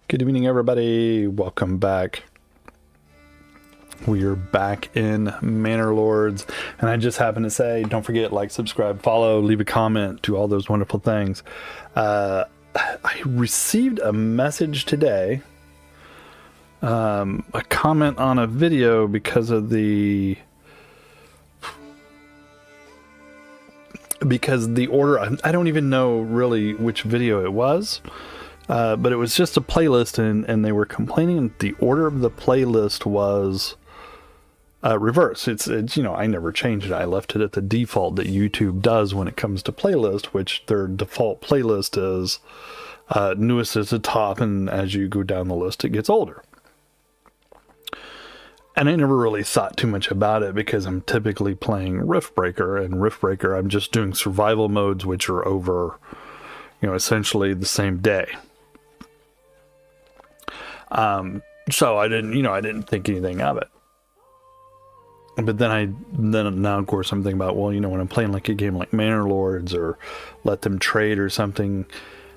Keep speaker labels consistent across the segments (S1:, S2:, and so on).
S1: Good evening, everybody. Welcome back. We are back in Manor Lords, and I just happened to say, don't forget, like, subscribe, follow, leave a comment, do all those wonderful things. I received a message today, a comment on a video because the order, I don't even know really which video it was. But it was just a playlist, and they were complaining that the order of the playlist was reversed. It's you know, I never changed it. I left it at the default that YouTube does when it comes to playlist, which their default playlist is newest is the top, and as you go down the list, it gets older. And I never really thought too much about it because I'm typically playing Riftbreaker, and Riftbreaker I'm just doing survival modes, which are over, you know, essentially the same day. So I didn't think anything of it. But now of course I'm thinking about, well, you know, when I'm playing like a game like Manor Lords or Let Them Trade or something,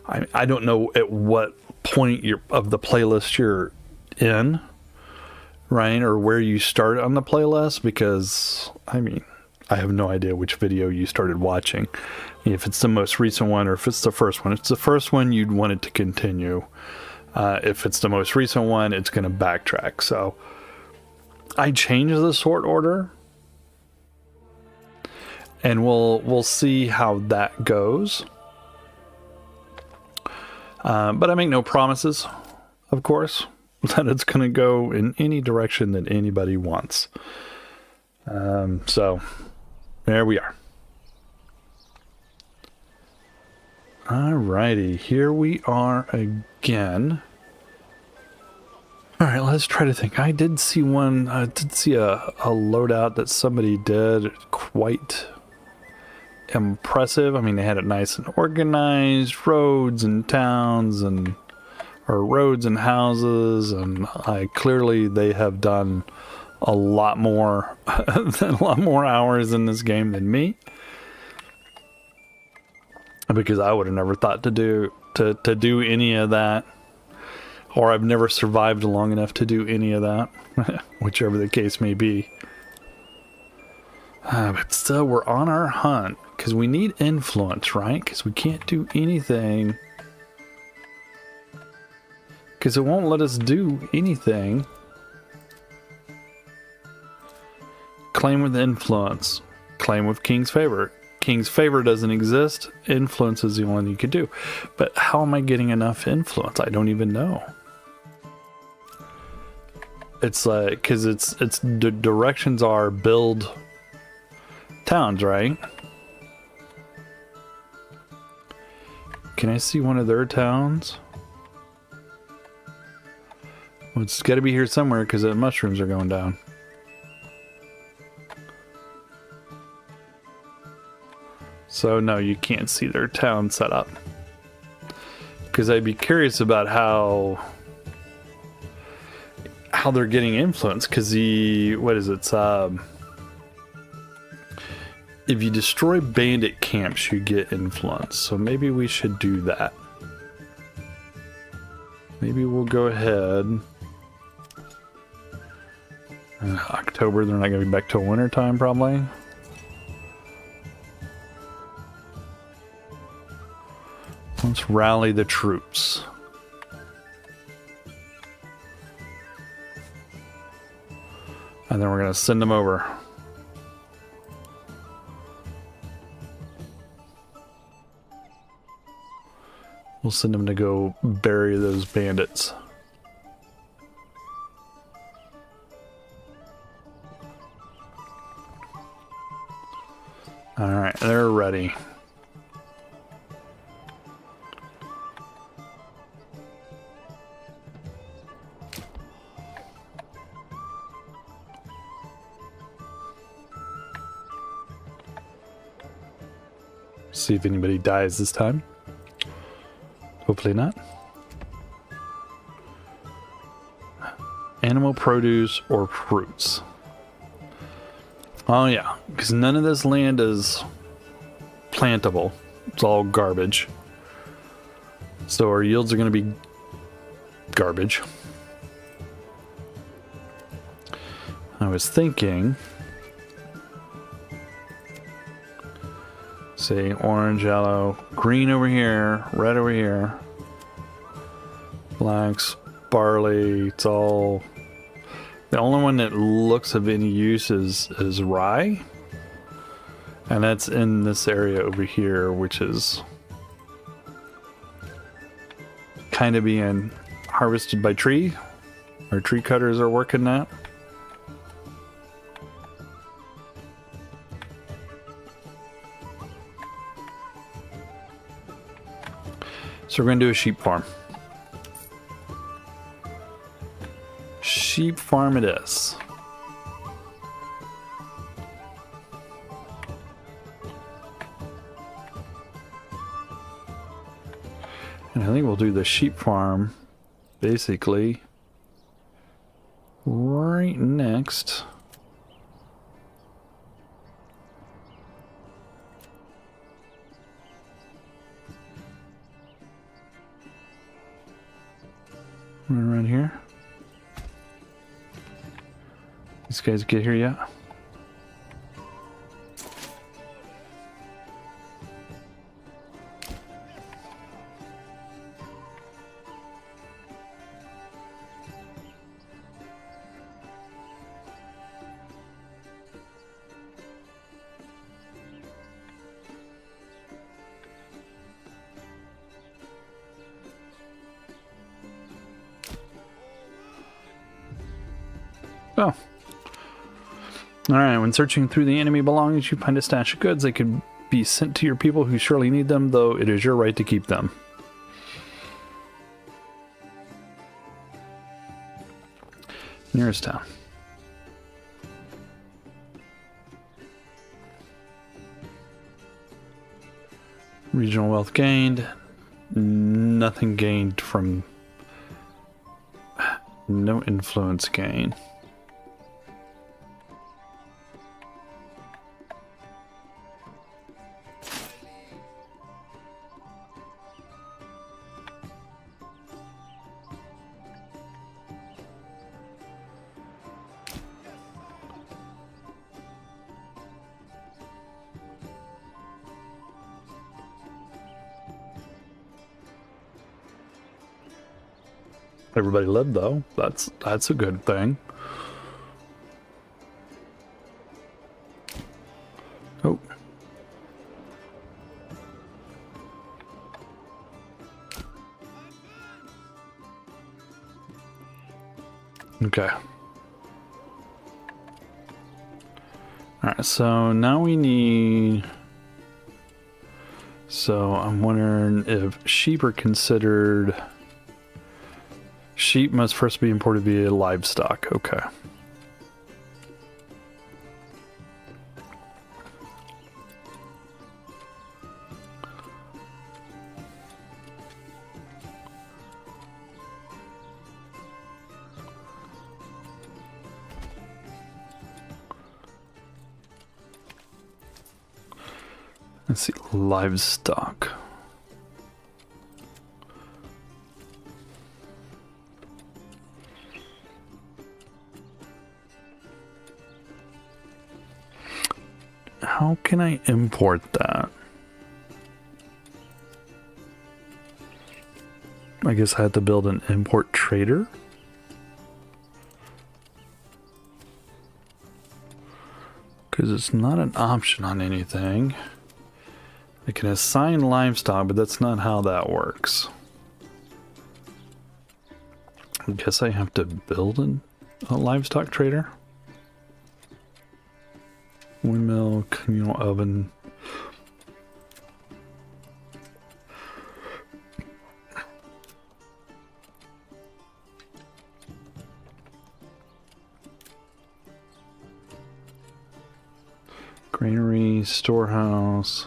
S1: I don't know at what point of the playlist you're in, right? Or where you start on the playlist, because I mean, I have no idea which video you started watching. If it's the most recent one or if it's the first one. If it's the first one, you'd want it to continue. If it's the most recent one, it's going to backtrack. So I changed the sort order, and we'll see how that goes. But I make no promises, of course, that it's going to go in any direction that anybody wants. So there we are. Alrighty, here we are again. Alright, let's try to think. I did see a loadout that somebody did, quite impressive. I mean, they had it nice and organized, roads and towns, or roads and houses, and clearly they have done a lot more hours in this game than me. Because I would have never thought to do any of that, or I've never survived long enough to do any of that, whichever the case may be. But still, we're on our hunt because we need influence, right? Because we can't do anything because it won't let us do anything. Claim with influence. Claim with King's Favor. King's Favor doesn't exist. Influence is the only thing you could do. But how am I getting enough influence? I don't even know. It's like, because the directions are build towns, right? Can I see one of their towns? Well, it's got to be here somewhere because the mushrooms are going down. So no, you can't see their town set up. Because I'd be curious about how they're getting influence. Because what is it? If you destroy bandit camps, you get influence. So maybe we should do that. Maybe we'll go ahead. October, they're not going to be back till winter time probably. Let's rally the troops. And then we're going to send them over. We'll send them to go bury those bandits. Alright, they're ready. See if anybody dies this time. Hopefully not. Animal produce or fruits. Oh yeah, because none of this land is plantable. It's all garbage. So our yields are going to be garbage. I was thinking, see, orange, yellow, green over here, red over here, flax, barley, it's all... The only one that looks of any use is rye. And that's in this area over here, which is kind of being harvested by tree. Our tree cutters are working that. So we're going to do a sheep farm. Sheep farm it is. And I think we'll do the sheep farm basically right next. Around here. These guys get here yet? Oh. Alright, when searching through the enemy belongings, you find a stash of goods. They could be sent to your people who surely need them, though it is your right to keep them. Nearest town. Regional wealth gained. Nothing gained from... No influence gain. Everybody lived though. That's a good thing. Oh. Okay. Alright, so now we need... So I'm wondering if sheep are considered... Sheep must first be imported via livestock. Okay. Let's see, livestock. How can I import that? I guess I had to build an import trader. Because it's not an option on anything. I can assign livestock, but that's not how that works. I guess I have to build a livestock trader. Windmill, communal oven. Granary, storehouse.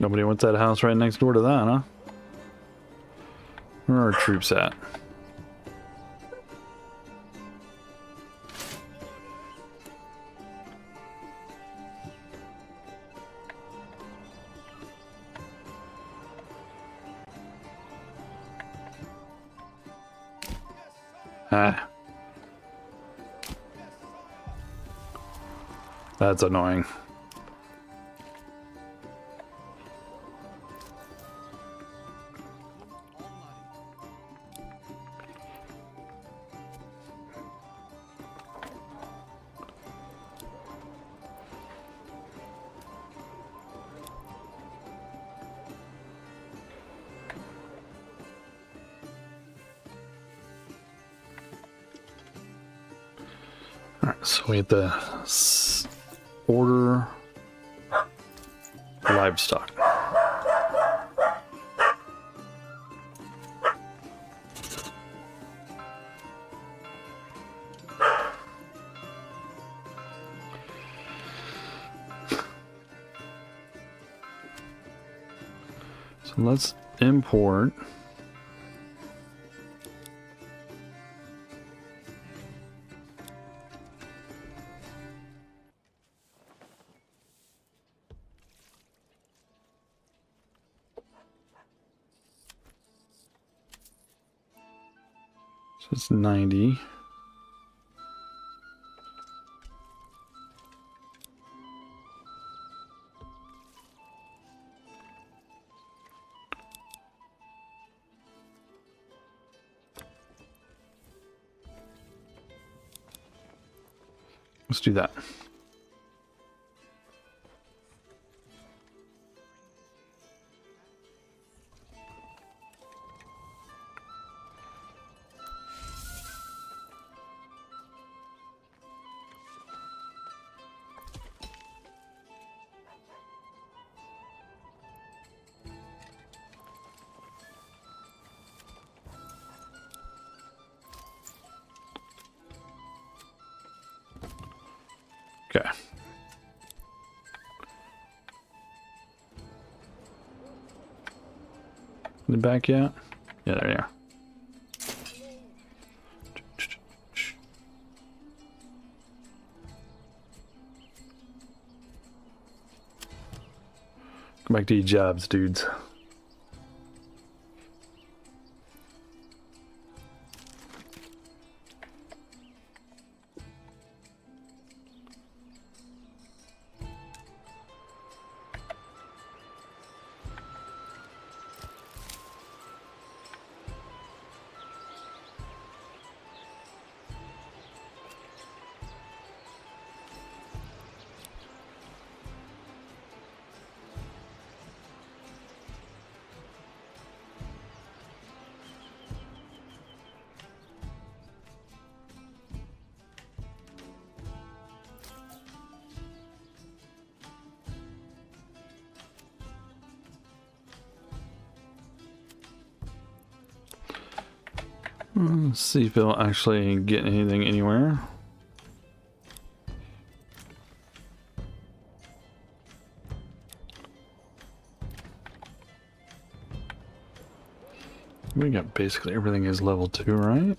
S1: Nobody wants that house right next door to that, huh? Where are our troops at? Ah. That's annoying. Alright, so we have to order livestock. So let's import. So it's 90. Let's do that. Okay. The back yet? Yeah, there you are. Go back to your jobs, dudes. Let's see if it'll actually get anything anywhere. We got basically everything is level 2, right?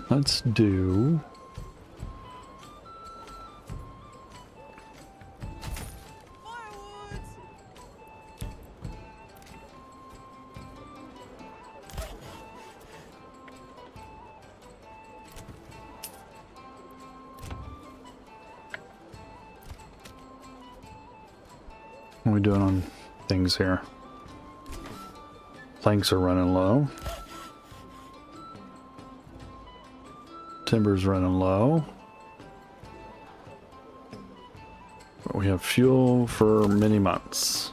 S1: Let's do... What are we doing on things here? Planks are running low. Timber's running low. we have fuel for many months.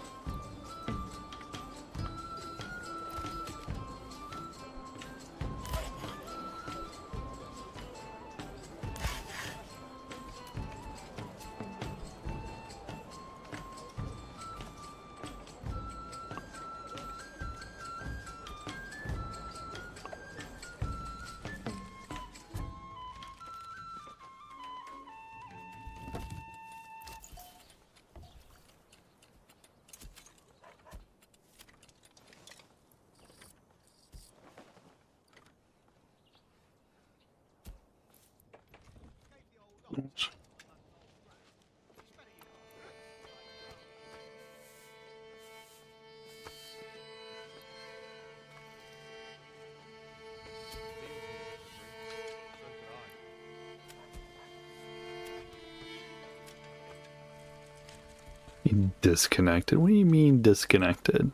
S1: Disconnected? What do you mean disconnected?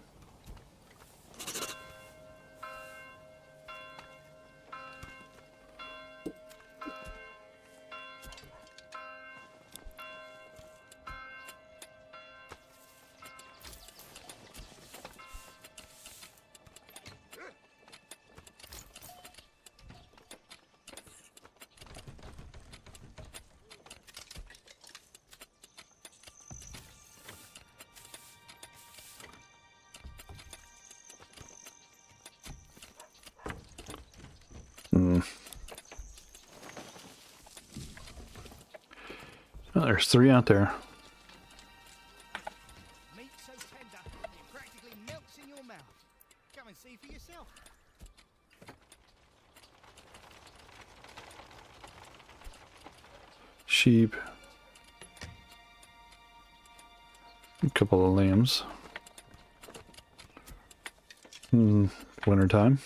S1: Oh, there's 3 out there.
S2: Meat so tender, it practically melts in your mouth. Come and see for yourself.
S1: Sheep. A couple of lambs. Wintertime.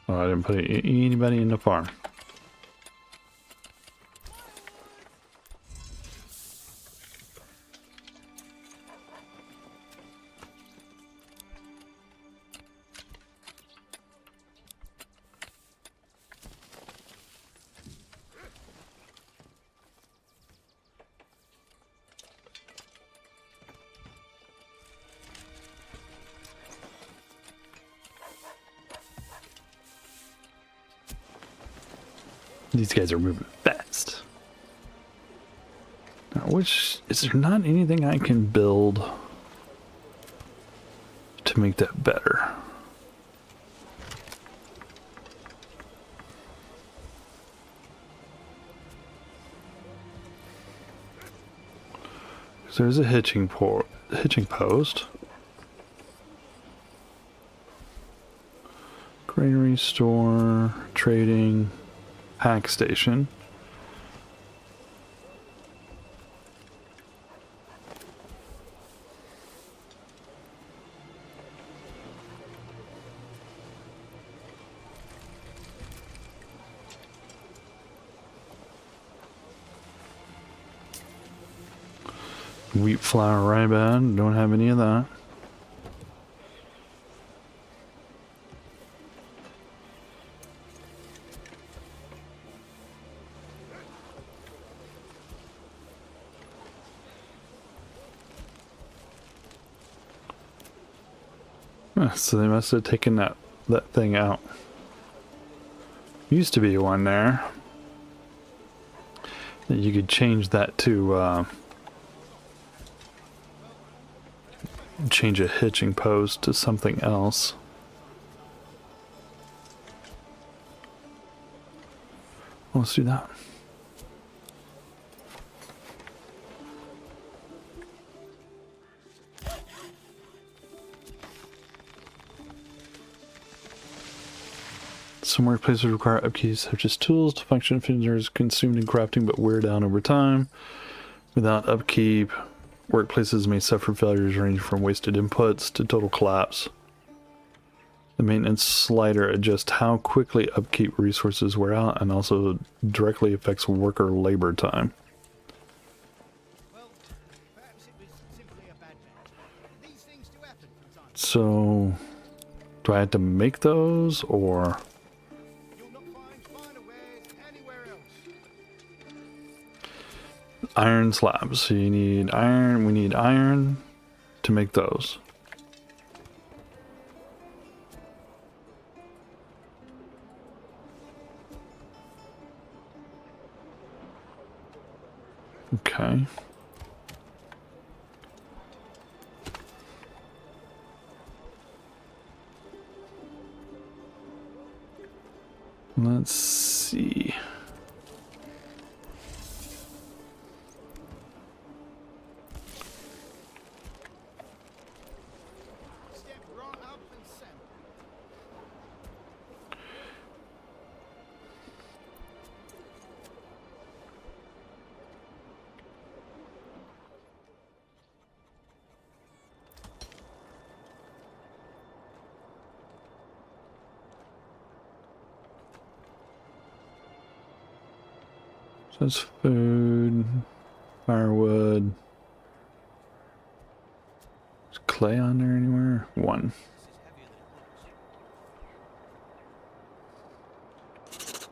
S1: Oh, I didn't put anybody in the farm. These guys are moving fast. Now, is there not anything I can build to make that better? So there's a hitching post. Granary store, trading. Pack station. Wheat, flour, rye bed. Don't have any of that. So they must have taken that thing out. Used to be one there that you could change that to change a hitching post to something else. Let's do that. Some workplaces require upkeep such as tools to function. Fingers consumed in crafting but wear down over time. Without upkeep, workplaces may suffer failures ranging from wasted inputs to total collapse. The maintenance slider adjusts how quickly upkeep resources wear out and also directly affects worker labor time.
S2: Well, perhaps it was simply a bad match. These things do happen from time to time.
S1: So, do I have to make those or?
S2: You're not
S1: iron slabs. So you need iron. We need iron to make those. Okay. Let's see.
S2: Step right up and sample.
S1: So that's food, firewood. Is clay on there anywhere? One.
S2: This is heavier than it looks.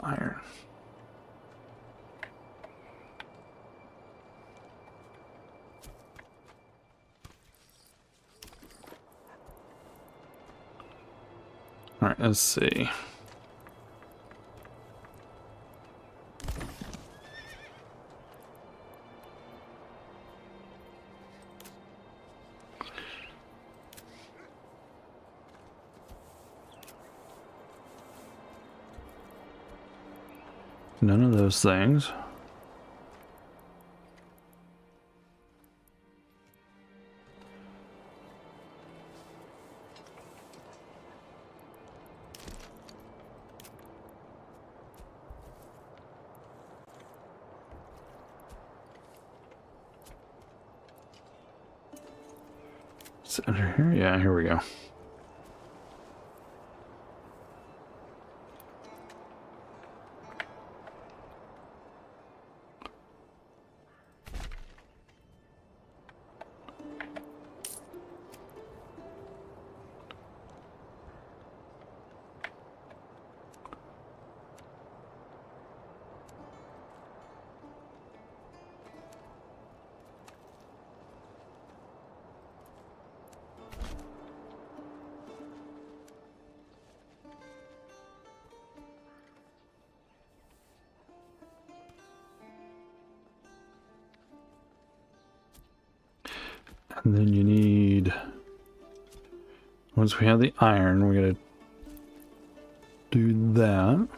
S1: Iron. All right, let's see. None of those things. Is it under here? Yeah, here we go. And then you need, once we have the iron, we're gonna do that.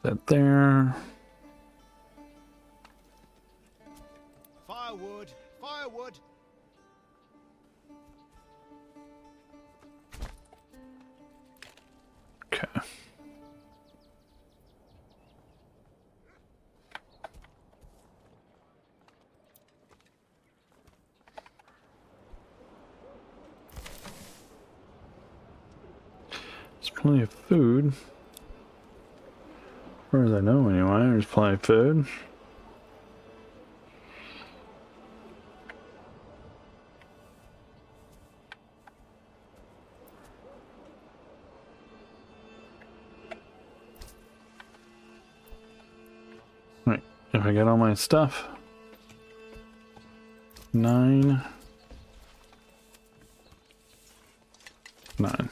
S1: That there.
S2: Firewood, firewood.
S1: Okay. There's plenty of food. As far as I know anyway, there's plenty of food. Right, if I get all my stuff. 9. 9.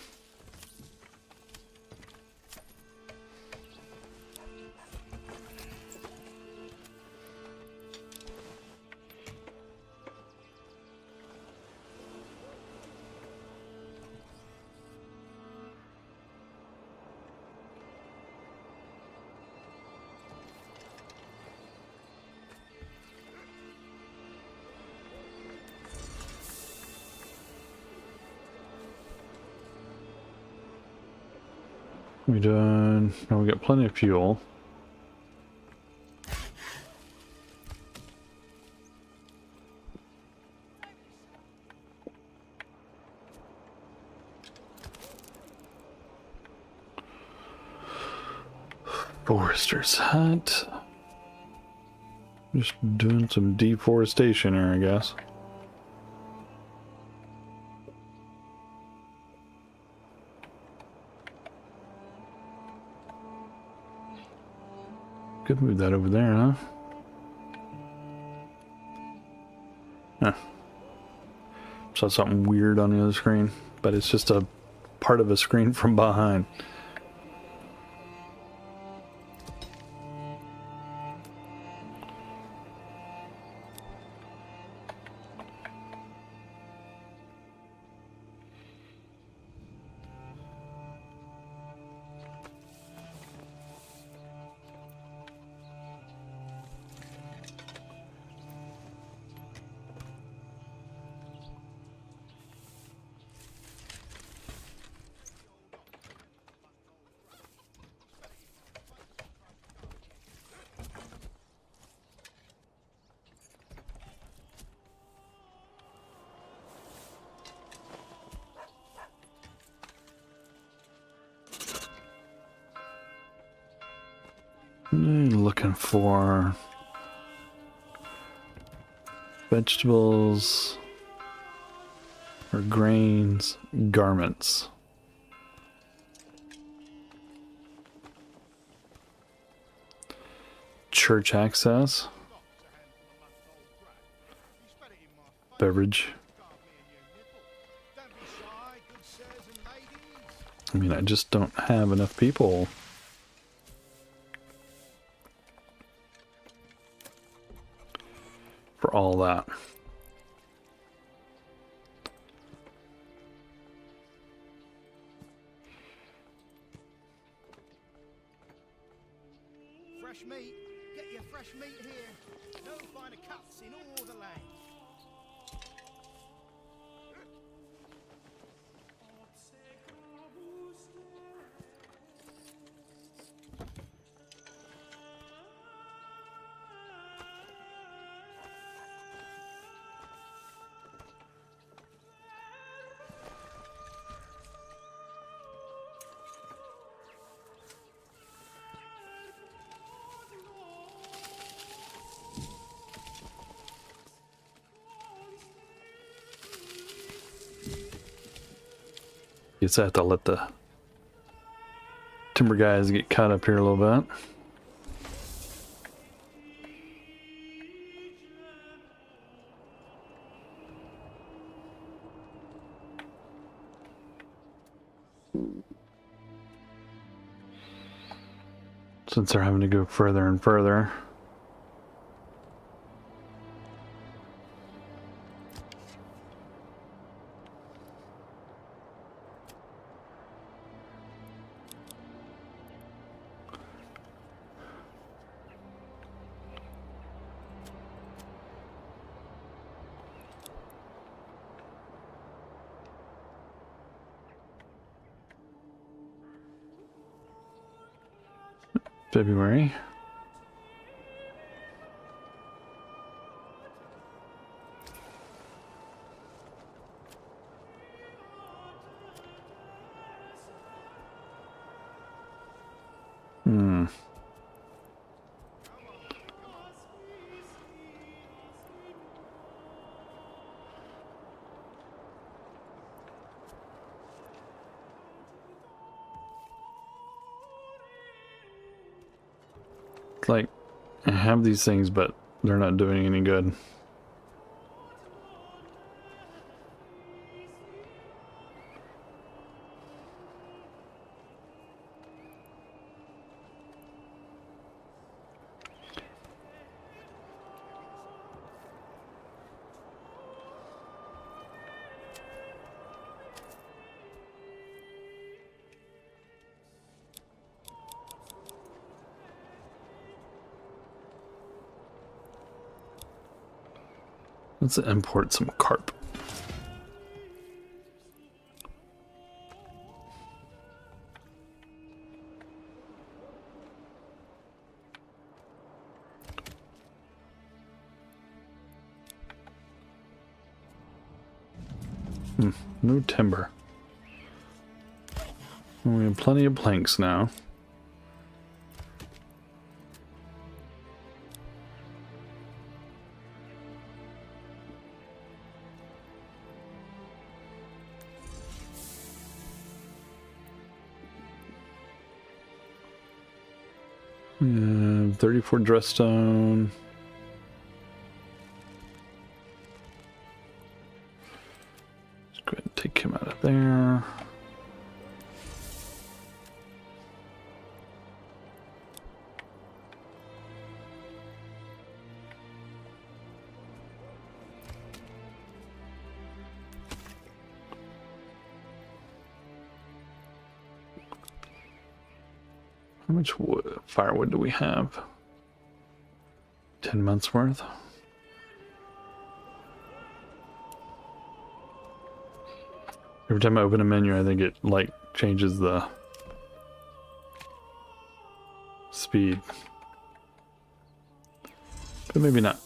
S1: We done. Now we got plenty of fuel. Forester's hut. Just doing some deforestation here, I guess. Could move that over there, huh? Huh. Saw something weird on the other screen, but it's just a part of a screen from behind. Looking for vegetables or grains, garments. Church access. Beverage. I mean, I just don't have enough people. For all that.
S2: Fresh meat. Get your fresh meat here. No finer cuts in all the land.
S1: Guess I have to let the timber guys get caught up here a little bit. Since they're having to go further and further. February. It's like I have these things, but they're not doing any good. Let's import some carp. No timber. We have plenty of planks now. And 34 Dressstone. Let's go ahead and take him out of there. How much wood, firewood do we have? 10 months worth. Every time I open a menu, I think it like changes the speed. But maybe not.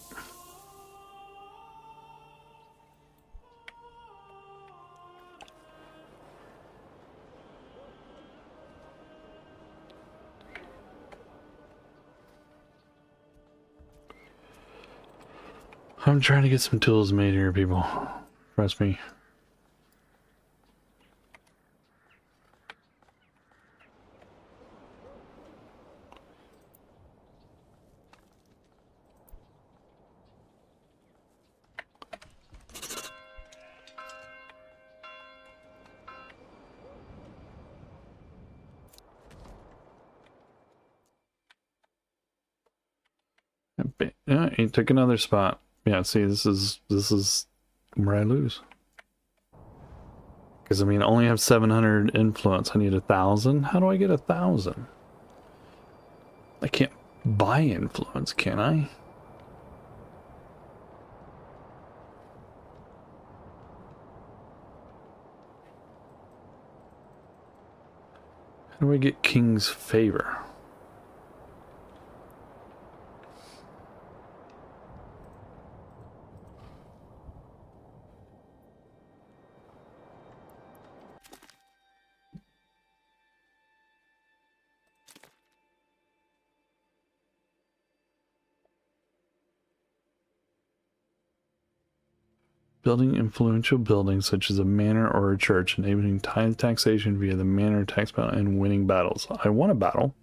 S1: I'm trying to get some tools made here, people. Trust me. Yeah, he took another spot. Yeah, see, this is where I lose. Because I mean, I only have 700 influence. I need 1,000. How do I get 1,000? I can't buy influence, can I? How do I get King's favor? Building influential buildings such as a manor or a church, enabling tithe taxation via the manor tax battle and winning battles. I won a battle.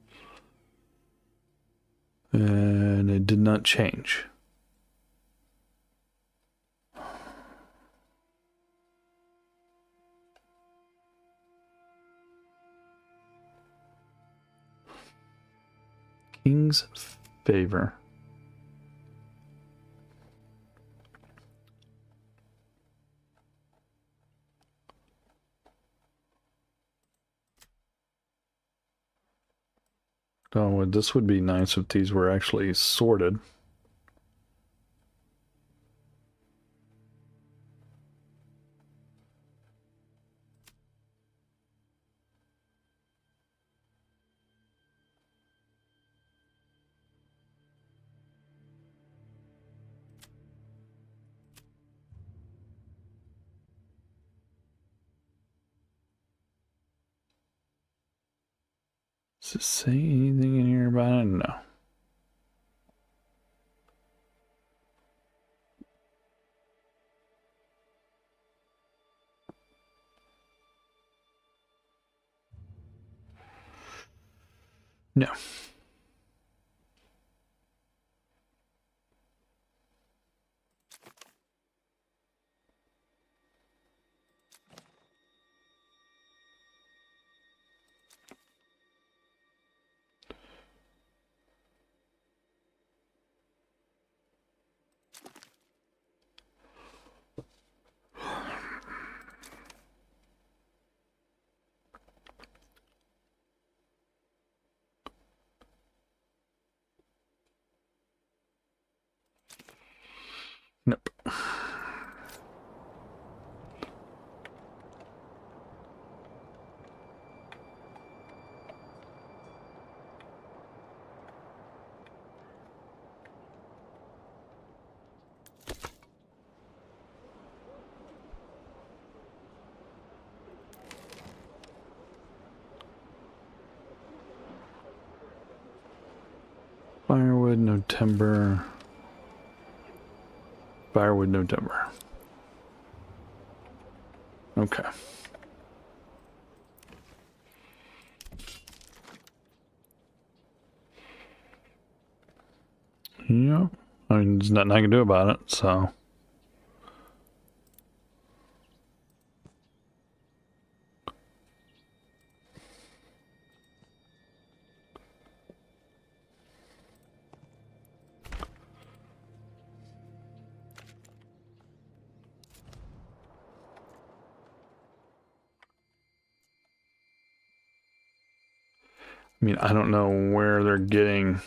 S1: And it did not change. King's favor. Oh, this would be nice if these were actually sorted. Does it say anything in here about it? No. No. Nope. Firewood, no timber. Firewood, no timber. Okay. Yeah. I mean, there's nothing I can do about it, so. I mean, I don't know where they're getting.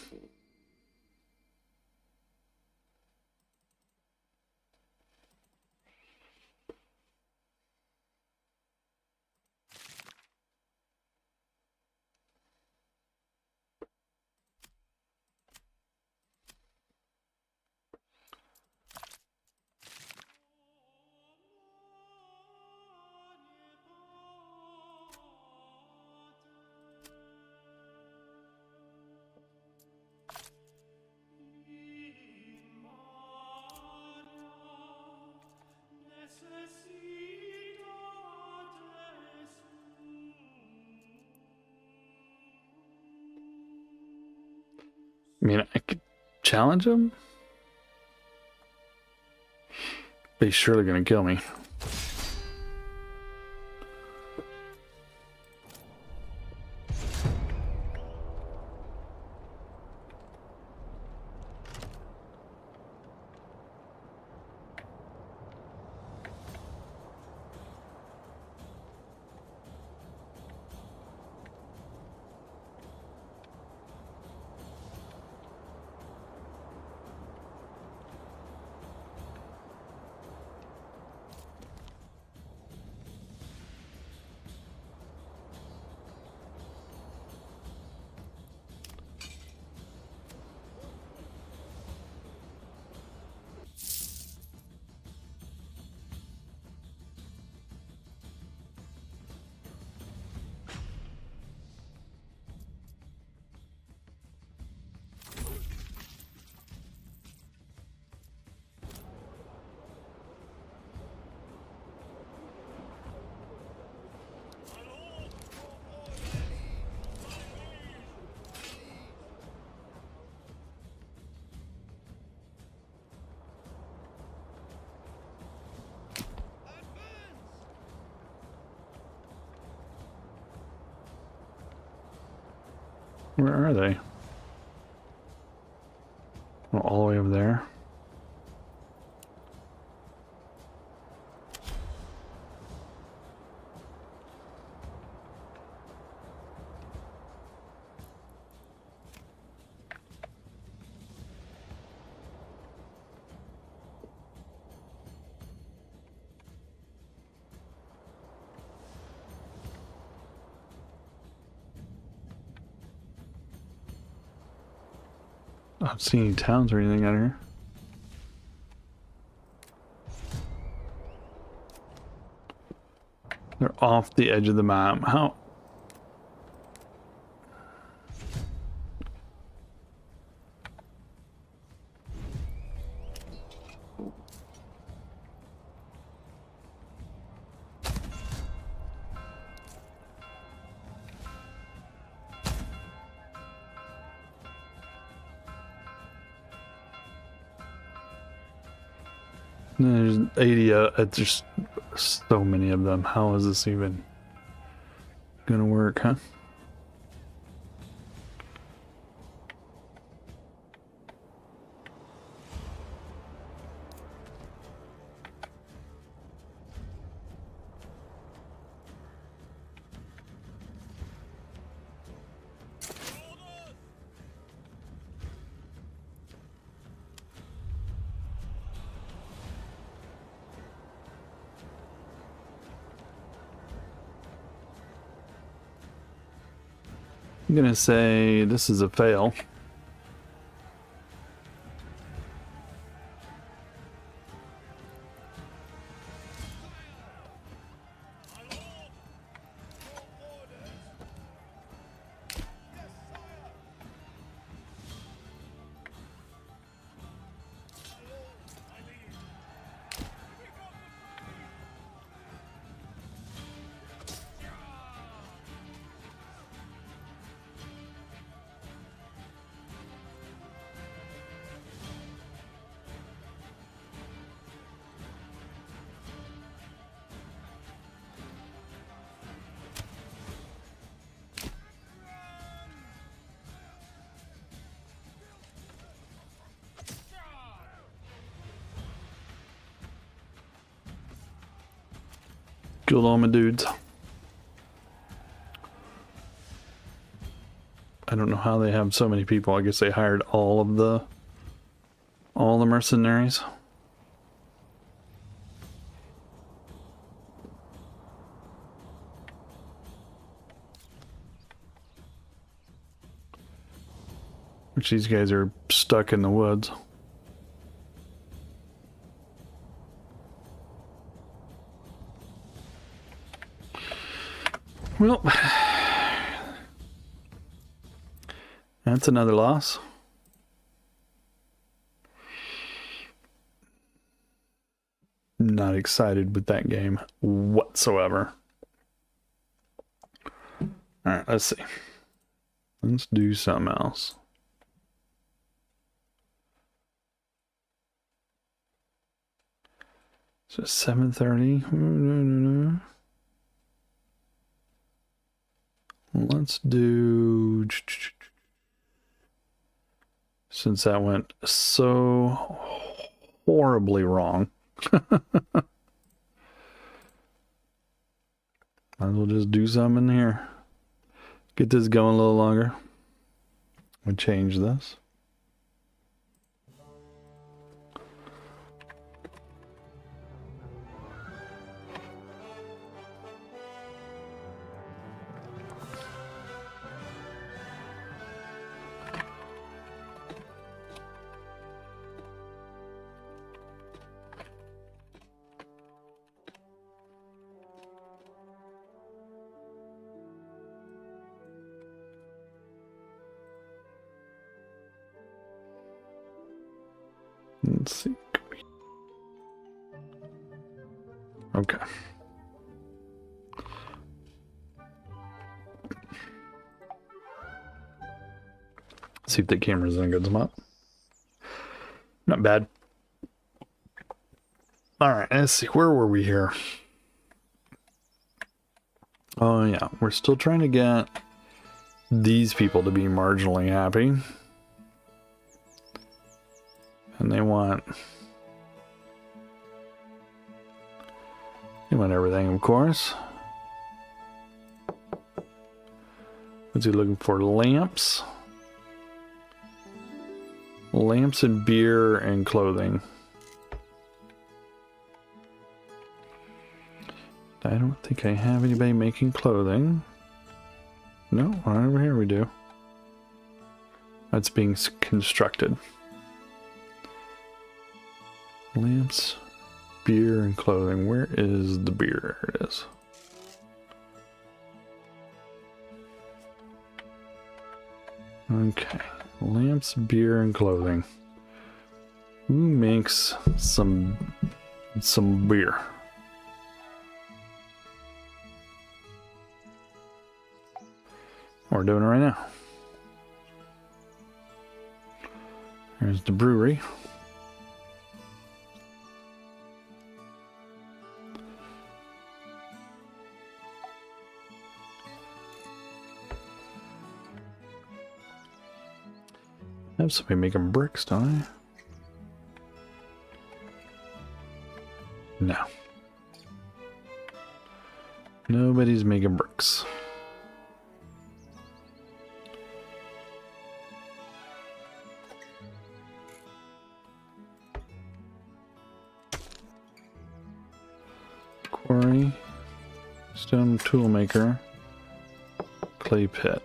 S1: I mean, I could challenge him, but he's surely gonna kill me. Where are they? Oh, all the way over there. I don't see any towns or anything out here. They're off the edge of the map. How? There's 80. There's so many of them. How is this even gonna work, huh? I'm gonna say this is a fail. Killed all my dudes. I don't know how they have so many people. I guess they hired all the mercenaries. Which these guys are stuck in the woods. Well, that's another loss. Not excited with that game whatsoever. Alright, let's see. Let's do something else. So 7:30. Let's do, since that went so horribly wrong, might as well just do something in here. Get this going a little longer. We'll change this. Let's see. Okay. See if the camera's in a good spot. Not bad. Alright, let's see. Where were we here? Oh, yeah. We're still trying to get these people to be marginally happy. And they want everything, of course. What's he looking for? Lamps. Lamps and beer and clothing. I don't think I have anybody making clothing. No, right over here we do. That's being constructed. Lamps, beer, and clothing. Where is the beer? There it is. Okay. Lamps, beer, and clothing. Who makes some beer? We're doing it right now. There's the brewery. I have somebody making bricks, don't I? No. Nobody's making bricks. Quarry, stone tool maker, clay pit.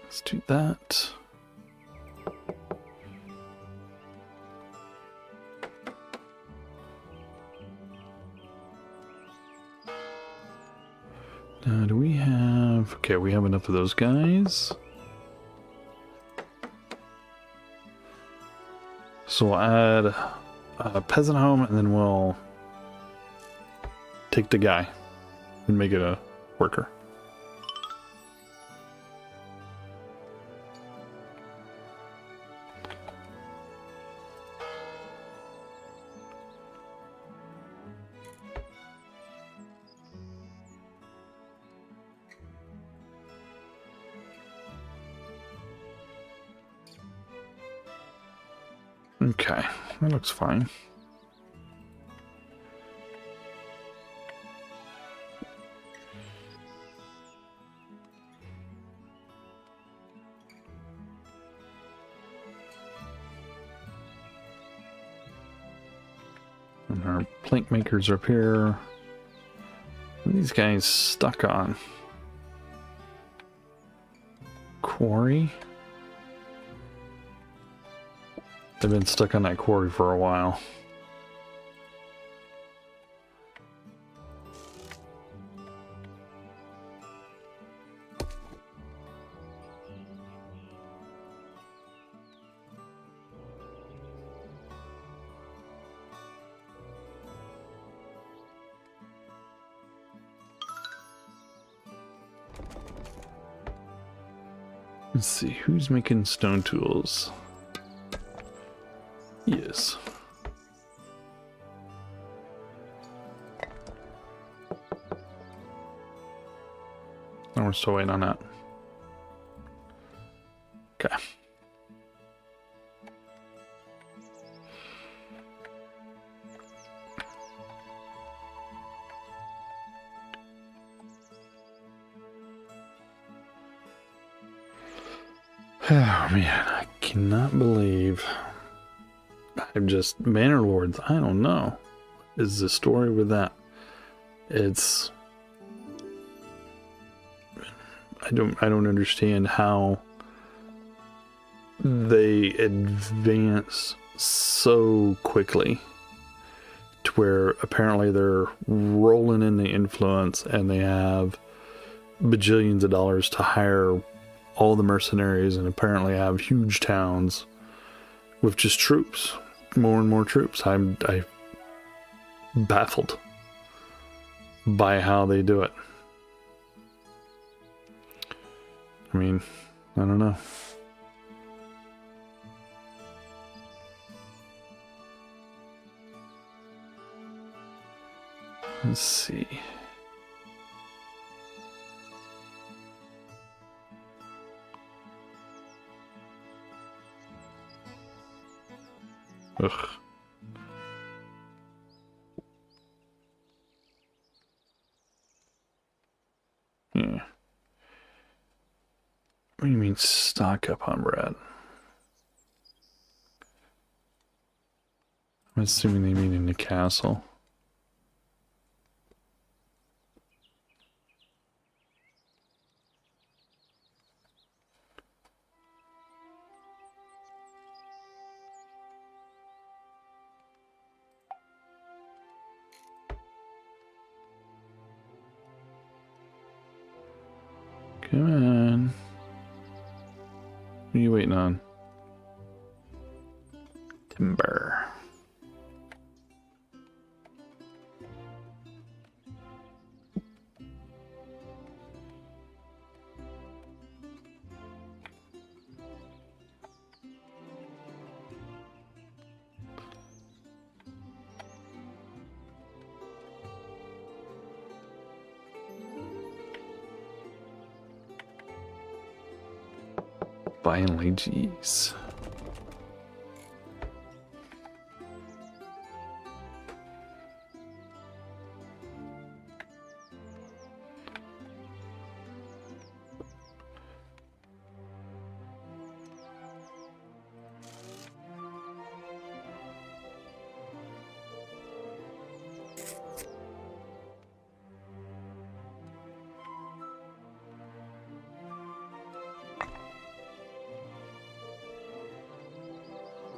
S1: Let's do that. Now, do we have... Okay, we have enough of those guys. So we'll add a peasant home, and then we'll take the guy and make it a worker. Okay, that looks fine. And our plank makers are up here. What are these guys stuck on? Quarry? They've been stuck on that quarry for a while. Let's see, who's making stone tools? Yes. And we're still waiting on that. Okay. Oh man, I cannot believe I'm just Manor Lords. I don't know. Is the story with that? It's I don't understand how they advance so quickly to where apparently they're rolling in the influence and they have bajillions of dollars to hire all the mercenaries and apparently have huge towns with just troops, more and more troops. I'm baffled by how they do it. I mean, I don't know. Let's see. Ugh. Yeah. What do you mean stock up on bread? I'm assuming they mean in the castle. Come on. What are you waiting on? Timber. Finally, jeez.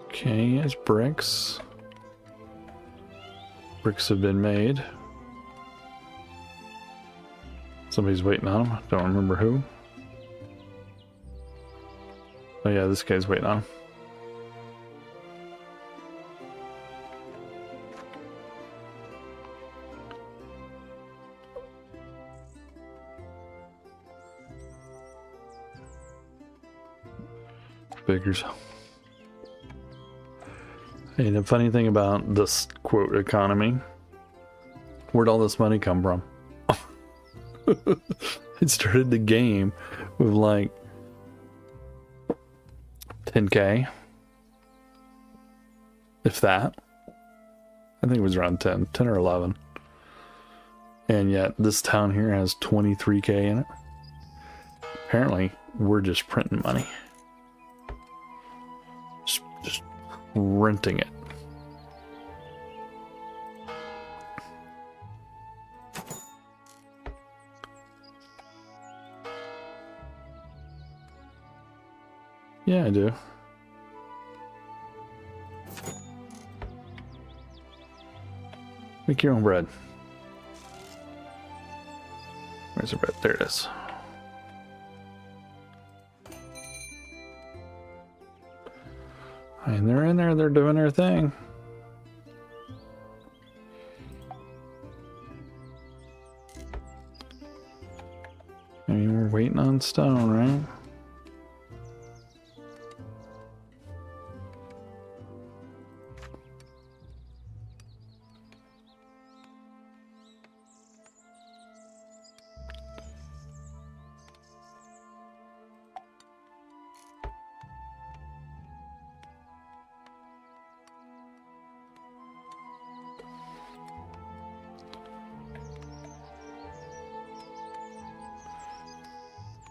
S1: Okay, it's bricks. Bricks have been made. Somebody's waiting on them. Don't remember who. Oh yeah, this guy's waiting on him. Figures. Hey, the funny thing about this quote economy, where'd all this money come from? It started the game with like 10K. if that. I think it was around 10 or 11. And yet this town here has 23k in it. Apparently, we're just printing money. Just renting it. Yeah, I do. Make your own bread. Where's the bread? There it is. And they're in there, they're doing their thing. I mean, we're waiting on stone, right?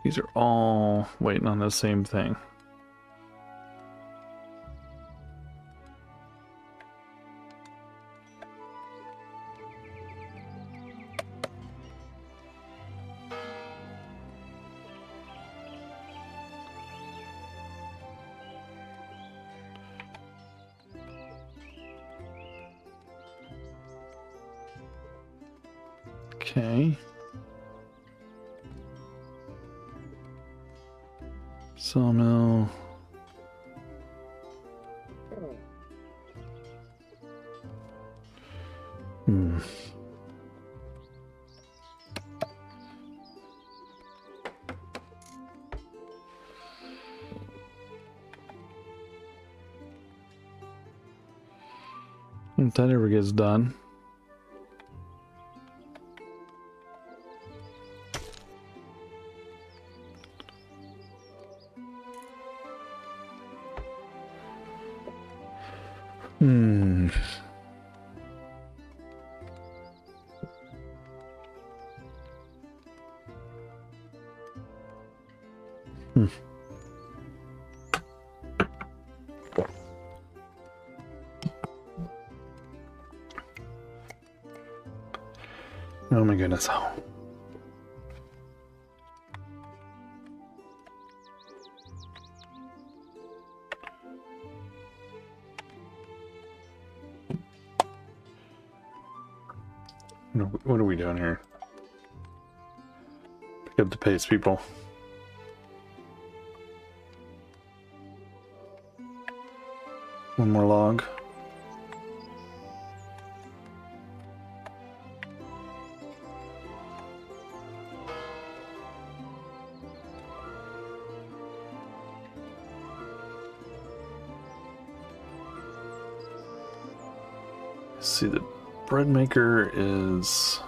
S1: These are all waiting on the same thing. Okay. Sawmill. If that ever gets done. Hmm. Oh my goodness. What are we doing here? Pick up the pace, people. One more log. Let's see, the bread maker is...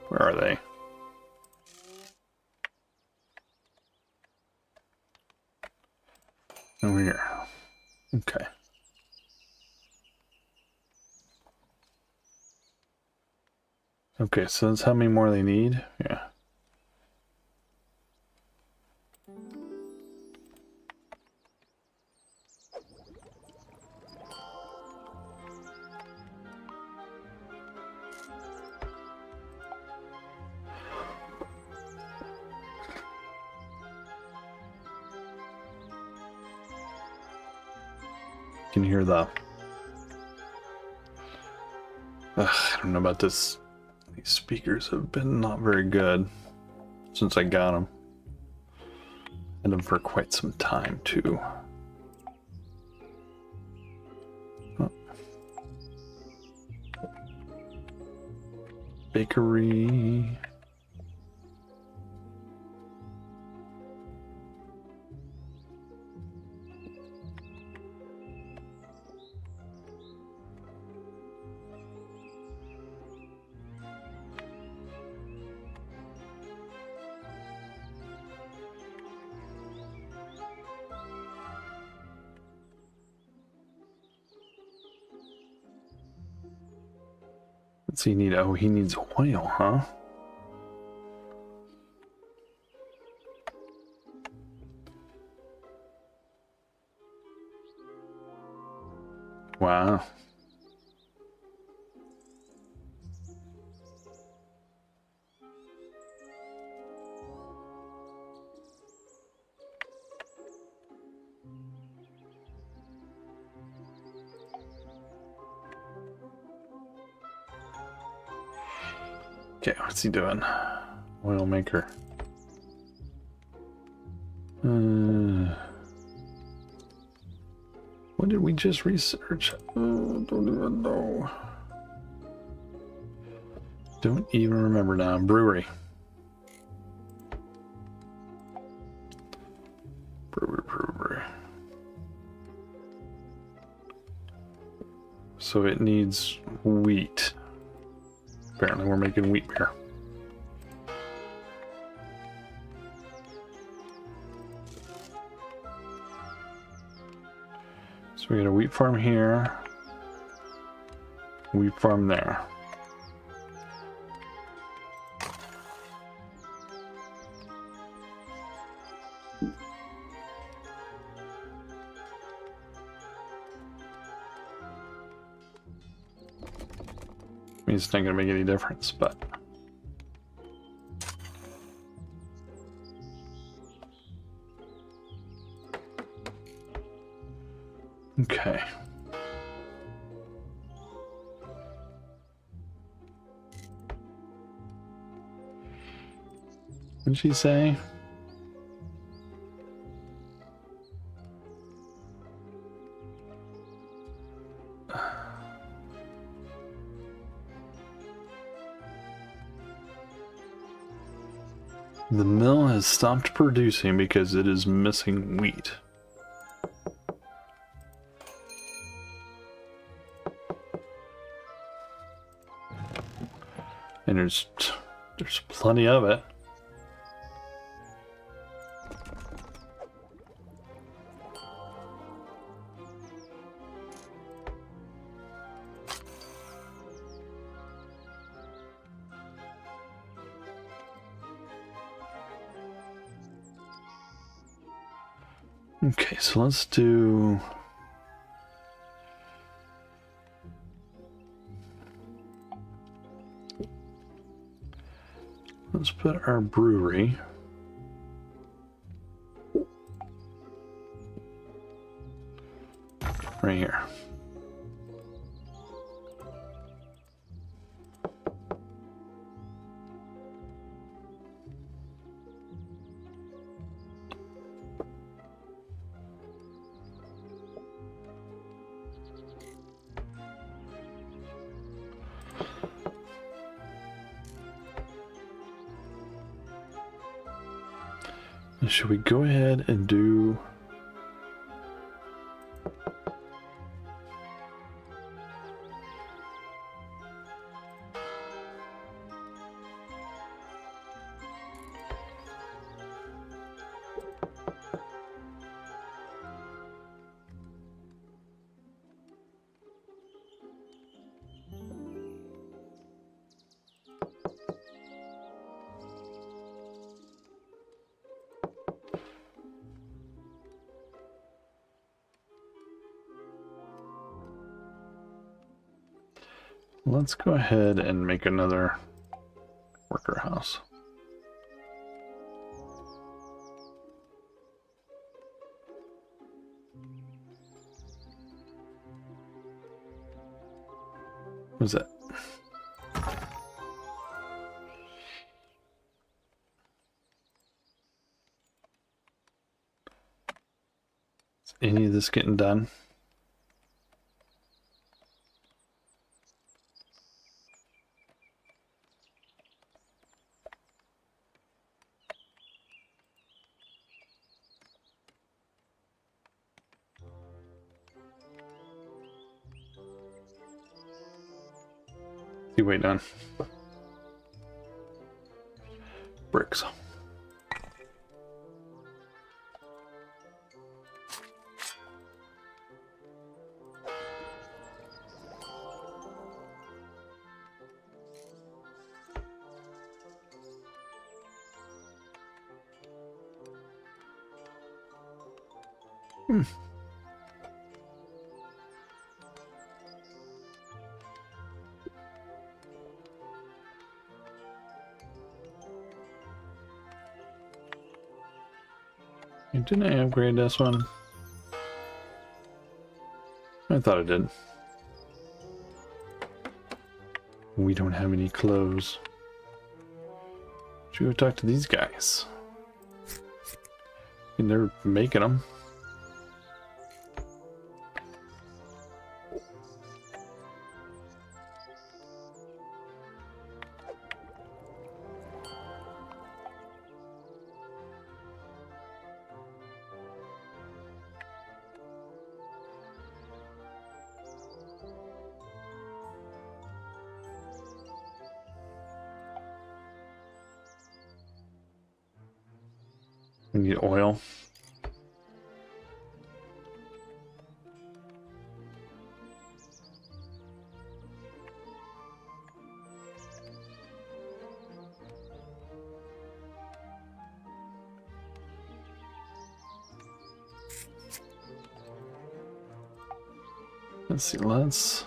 S1: Where are they? Over here. Okay. Okay, so that's how many more they need? Yeah. You can hear the... I don't know about this. These speakers have been not very good since I got them. Had them for quite some time too. Oh. Bakery. What's he need? Oh, he needs oil, huh? Wow. Okay, what's he doing? Oil maker. What did we just research? Oh, don't even know. Don't even remember now. Brewery. Brewery. So it needs wheat. Apparently we're making wheat beer. So we got a wheat farm here. Wheat farm there. I mean, it's not going to make any difference, but... Okay. What did she say? The mill has stopped producing because it is missing wheat. And there's plenty of it. Okay, so let's do... Let's put our brewery right here. Should we go ahead and do... Let's go ahead and make another worker house. What's that? Is any of this getting done? You wait on bricks. Didn't I upgrade this one? I thought I did. We don't have any clothes. Should we go talk to these guys? And they're making them. We need oil. Let's see, let's...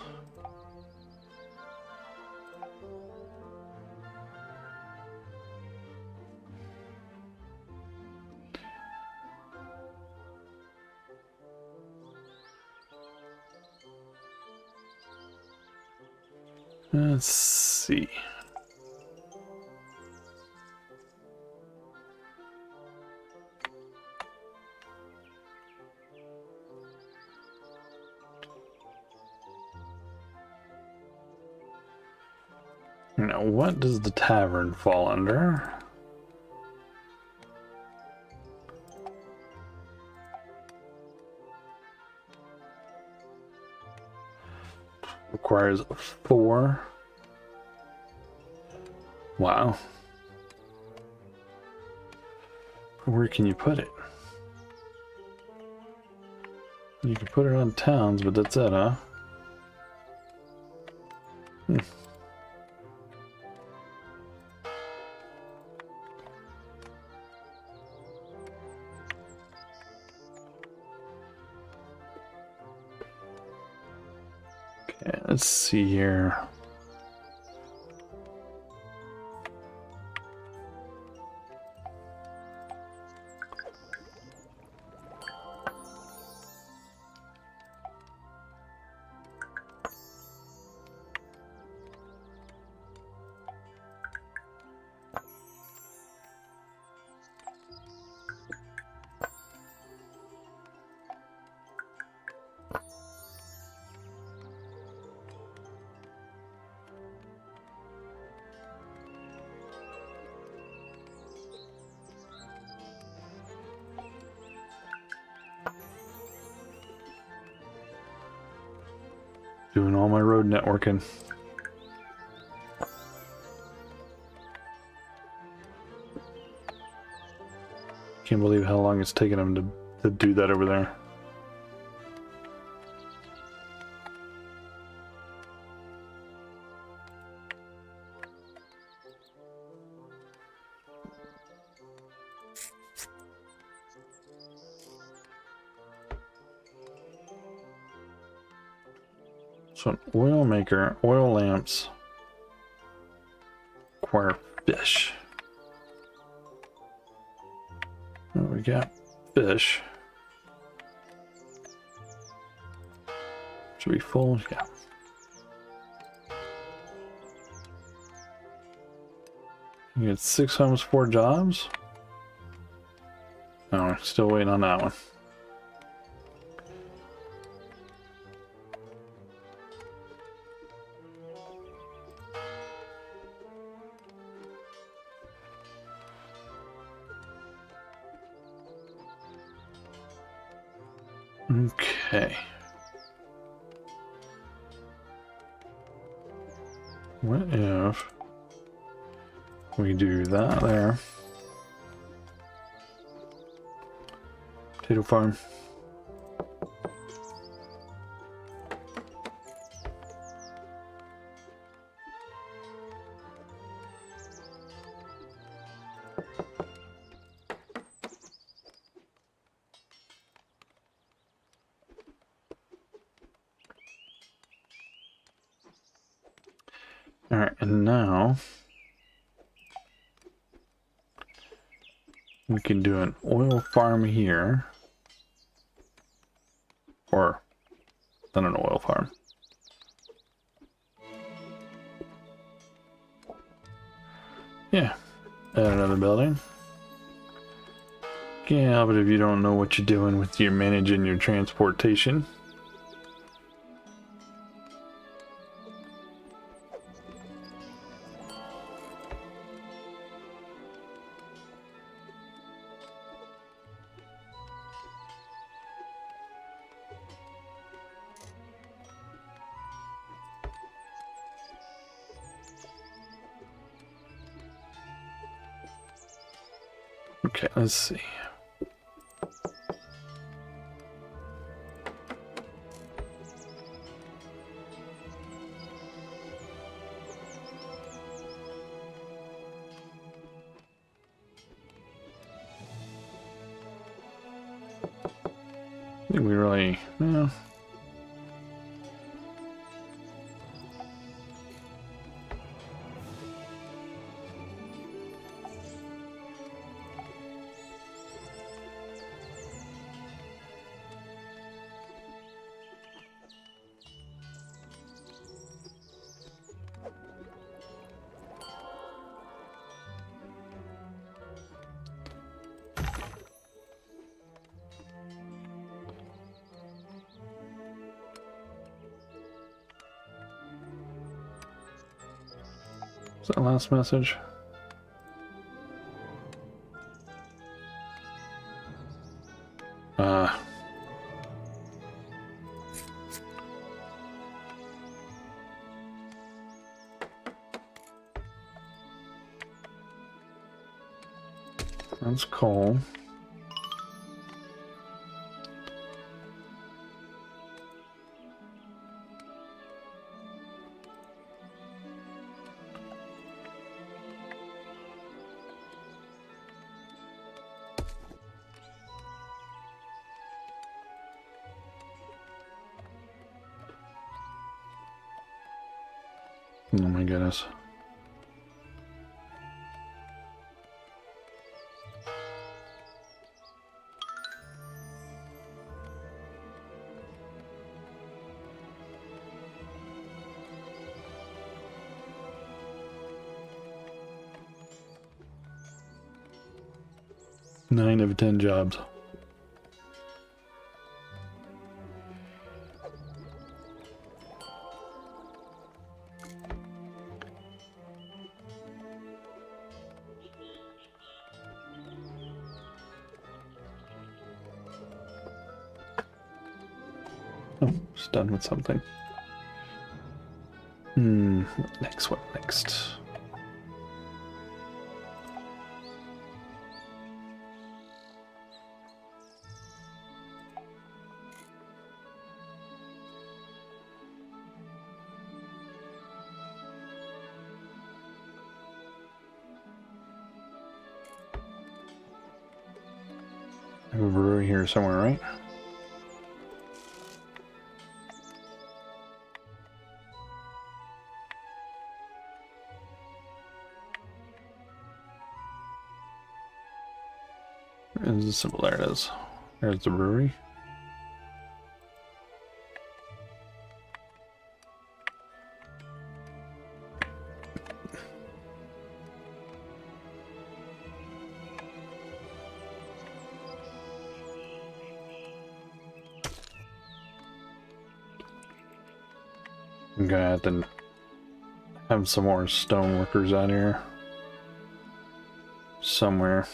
S1: Let's see. Now, what does the tavern fall under? Requires 4. Wow. Where can you put it? You can put it on towns, but that's it, huh? Okay, let's see here. Doing all my road networking. Can't believe how long it's taken them to do that over there. So an oil maker, oil lamps, acquire fish. Oh, we got fish. Should be full, yeah. You get 6 homes, 4 jobs. No, we're still waiting on that one. Okay. What if we do that there? Potato farm. Alright, and now we can do an oil farm here. Or not an oil farm. Yeah, add another building. Can't help it if you don't know what you're doing with your managing your transportation. Okay, let's see. I think we really, yeah. Is that last message? That's cool. Oh my goodness. Nine of 10 jobs. Oh, it's done with something. What next? What next? I have a brewery here somewhere, right? Is the symbol? There it is. There's the brewery. I'm gonna have to have some more stone workers out here somewhere.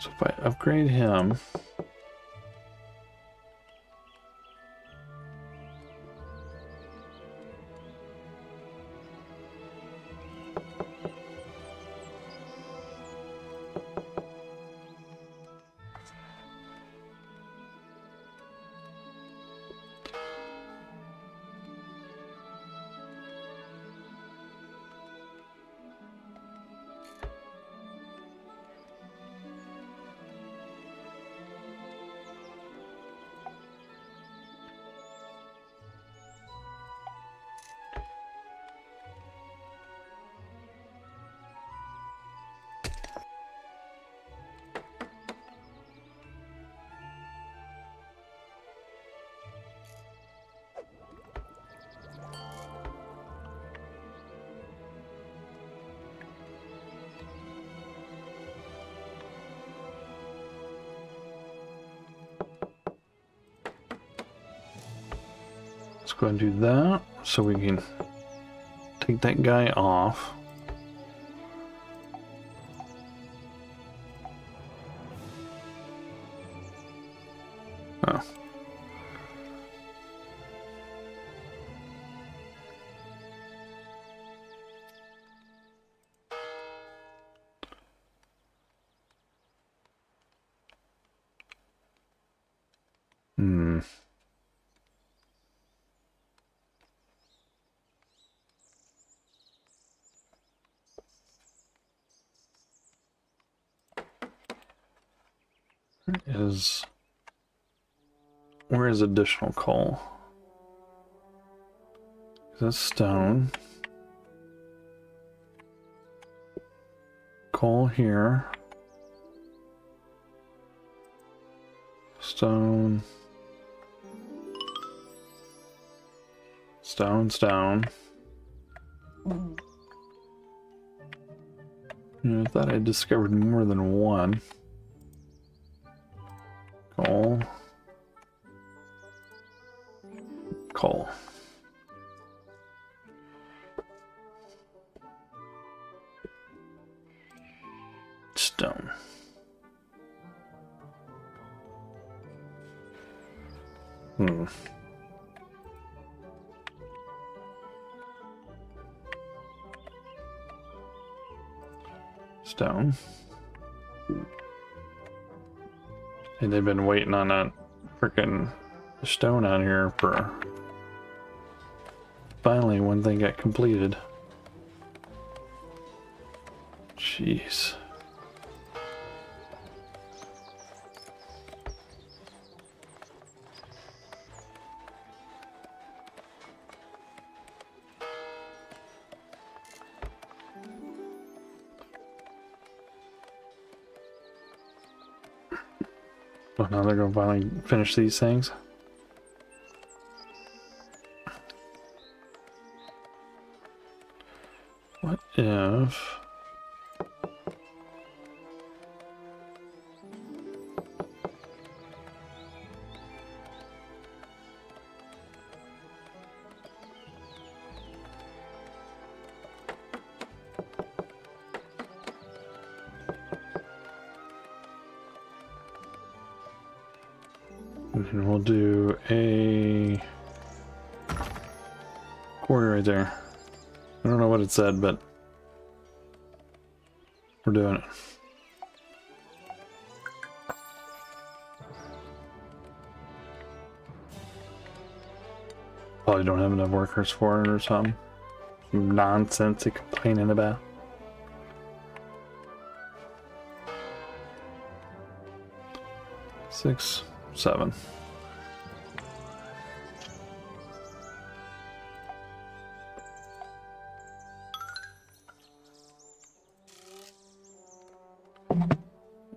S1: So if I upgrade him, go ahead and do that so we can take that guy off. Oh. Hmm. Where is additional coal? That's stone. Coal here. Stone. Stone. I thought I discovered more than one. Coal. Coal. Stone. Stone. And they've been waiting on that freaking stone out here for... Finally, one thing got completed. Jeez. Oh, now they're gonna finally finish these things. What if... And we'll do a quarter right there. I don't know what it said, but we're doing it. Probably don't have enough workers for it or something. Some nonsense they're complaining about. Six, 7.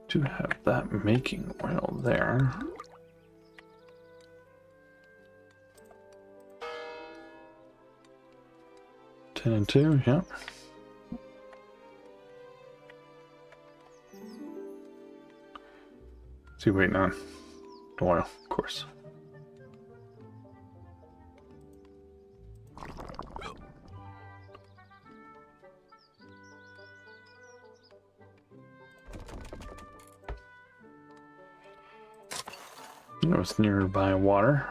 S1: Do have that making oil there. Ten and 2, yep. What's he waiting on? Oil, of course. It was nearby water.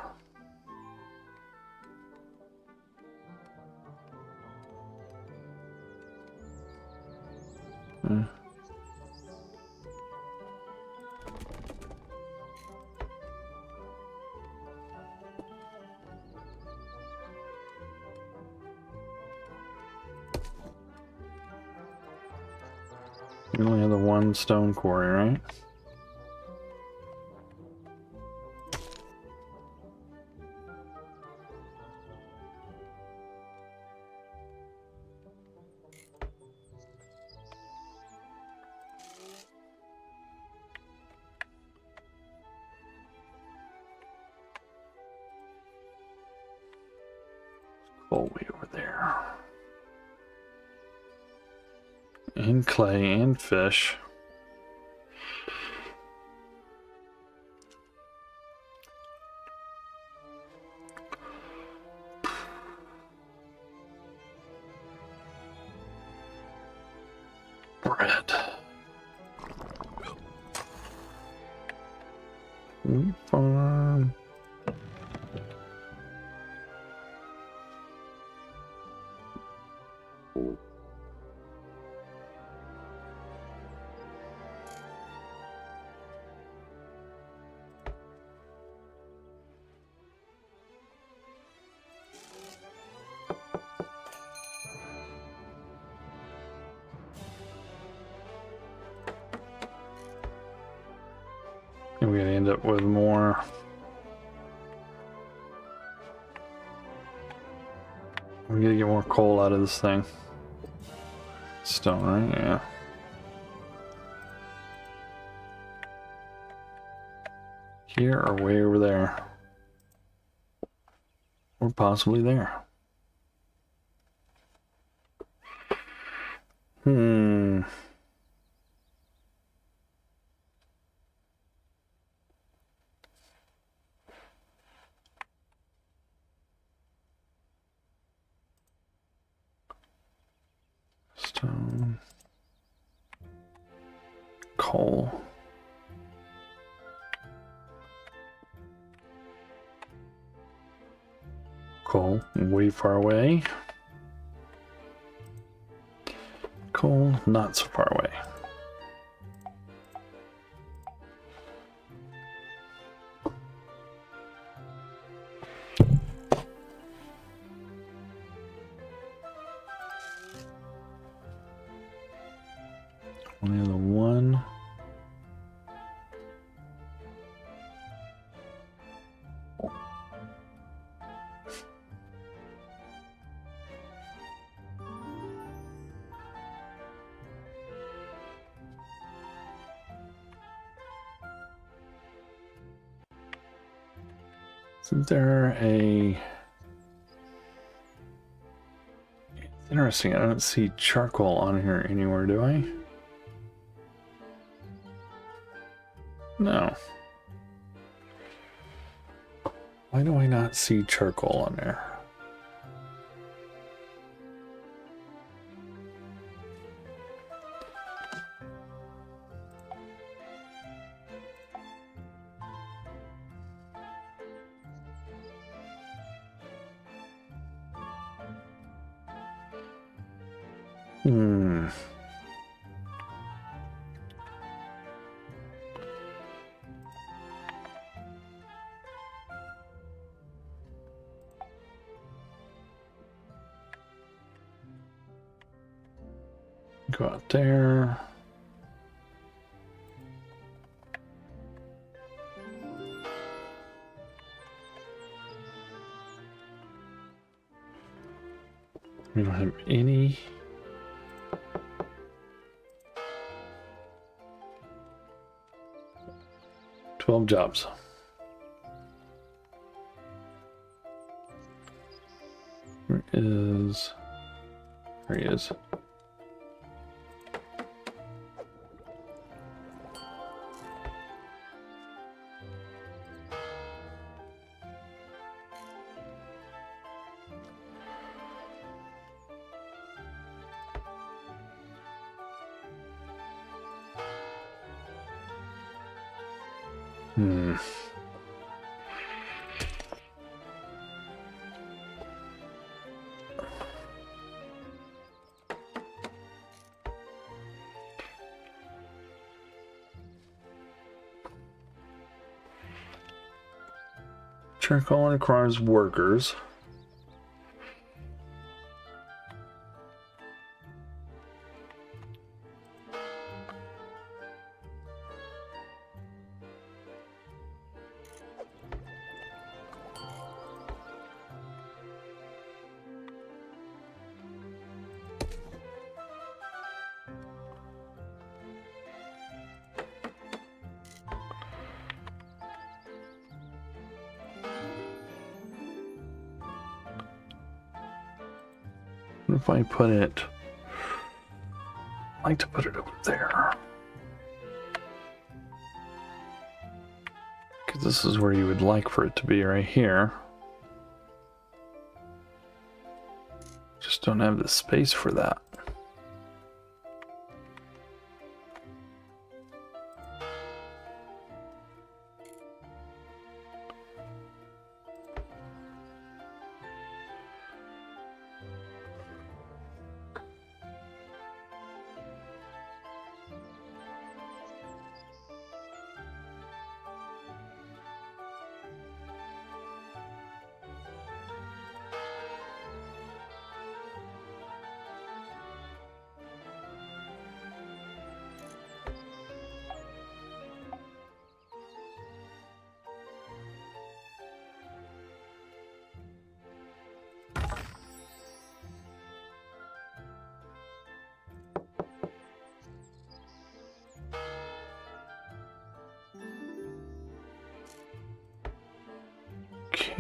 S1: We only have the one stone quarry, right? All the way over there. And clay and fish. bread. Wheat farm. And we're gonna end up with more. I'm gonna get more coal out of this thing. Stone, right? Yeah. Here or way over there. Or possibly there. Hmm. Stone. Coal. Coal, way far away. Coal, not so far away. Only the one. Isn't there a... It's interesting, I don't see charcoal on here anywhere, do I? No. Why do I not see charcoal on there? Hmm. Go out there. We don't have any. Jobs. Where is... There he is. Hmm. Charcoal requires workers. What if I put it... I like to put it over there. Because this is where you would like for it to be, right here. Just don't have the space for that.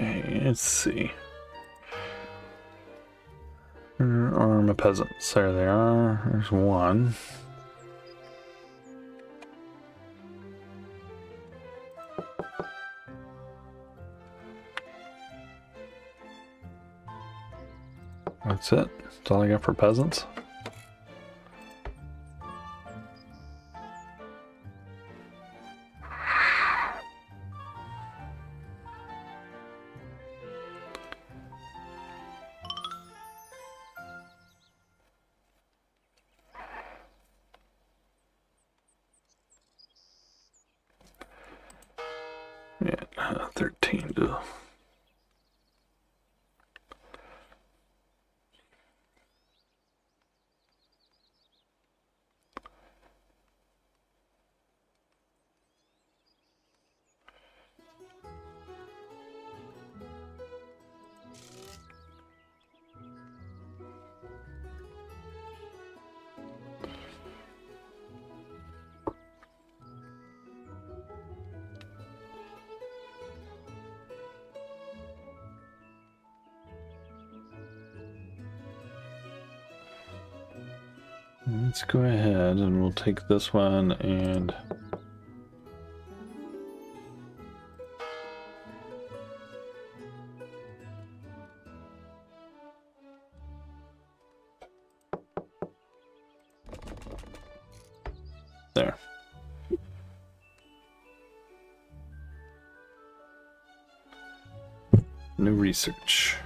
S1: Okay, let's see. Where are my peasants? There they are. There's one. That's it. That's all I got for peasants. Yeah, 13 to... Let's go ahead and we'll take this one and there. New research.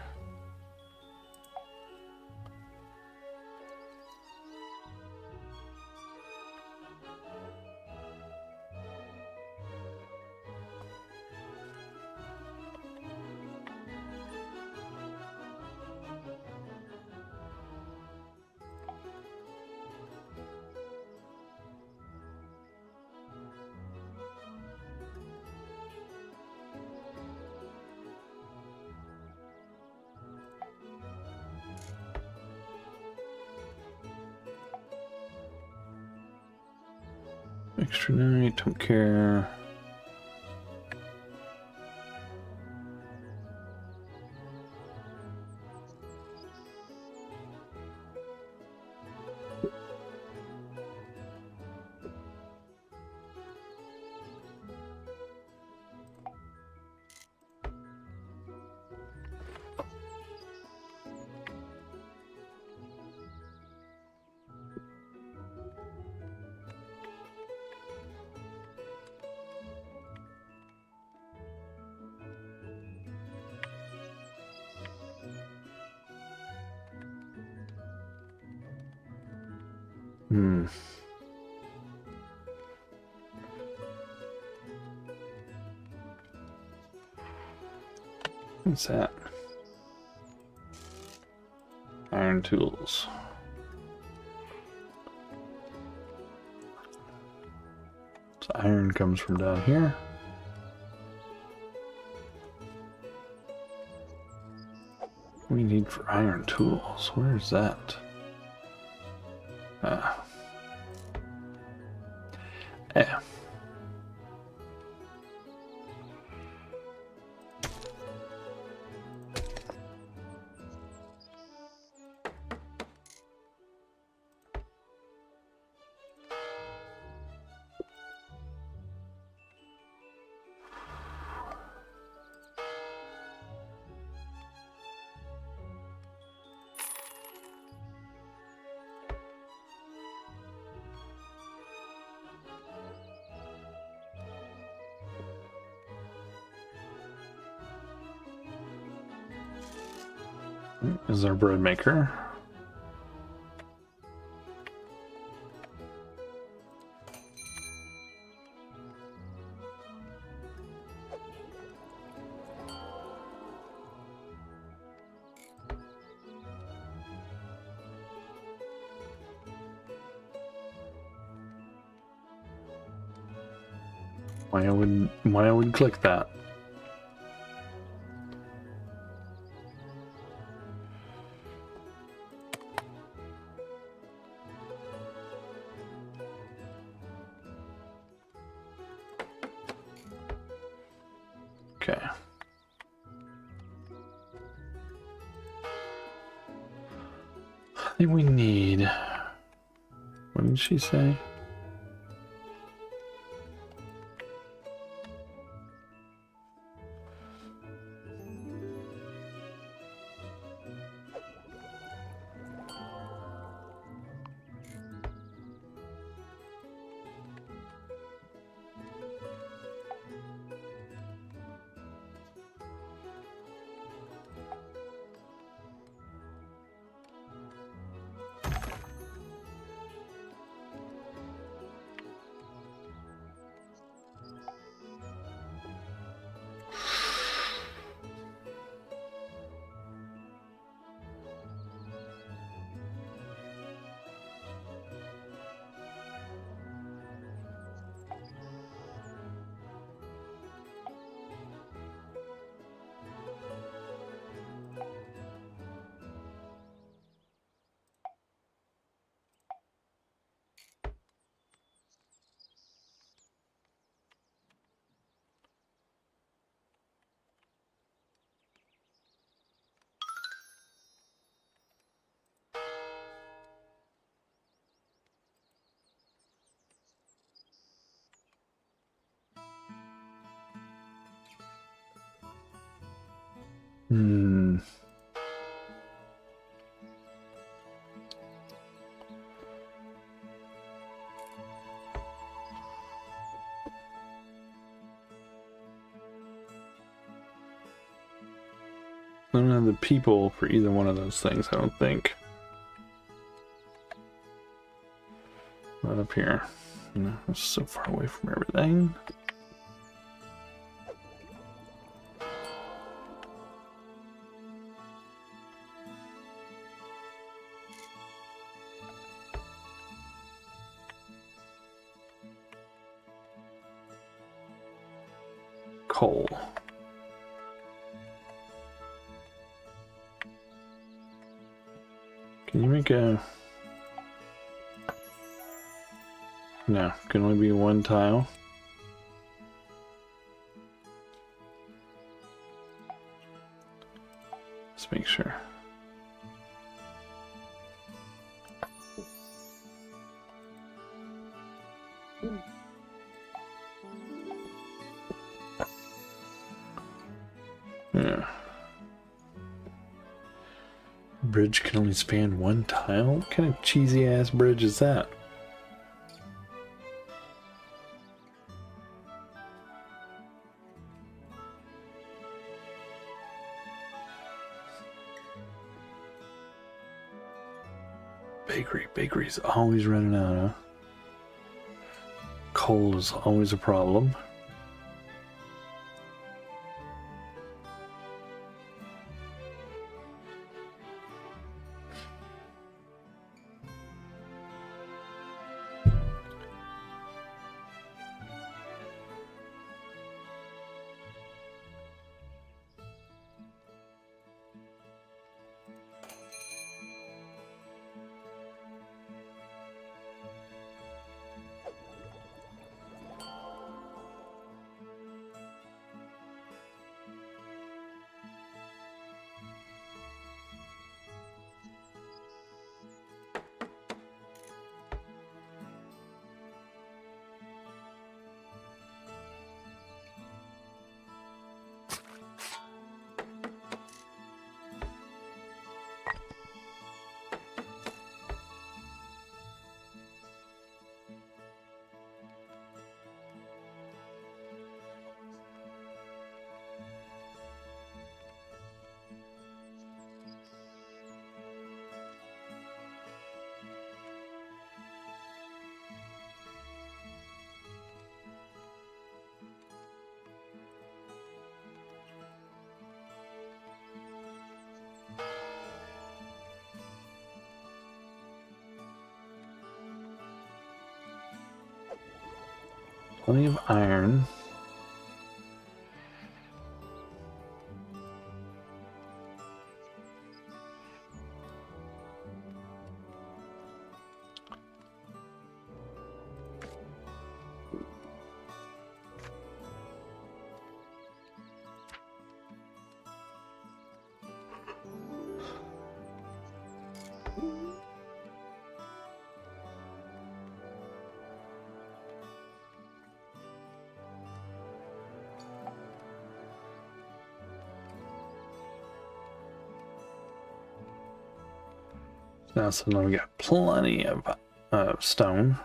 S1: Extraordinary, don't care. What's that? Iron tools. So iron comes from down here. What do we need for iron tools? Where's that? Yeah. Is our bread maker. Why I would click that. Okay. do we need? What did she say? Hmm. I don't have the people for either one of those things, I don't think. Not up here. No, it's so far away from everything. Coal. Can you make a... No, can only be one tile. Let's make sure. Yeah. Bridge can only span one tile? What kind of cheesy ass bridge is that? Bakery's always running out, huh? Coal is always a problem. Plenty of iron. Now, so now we got plenty of stone.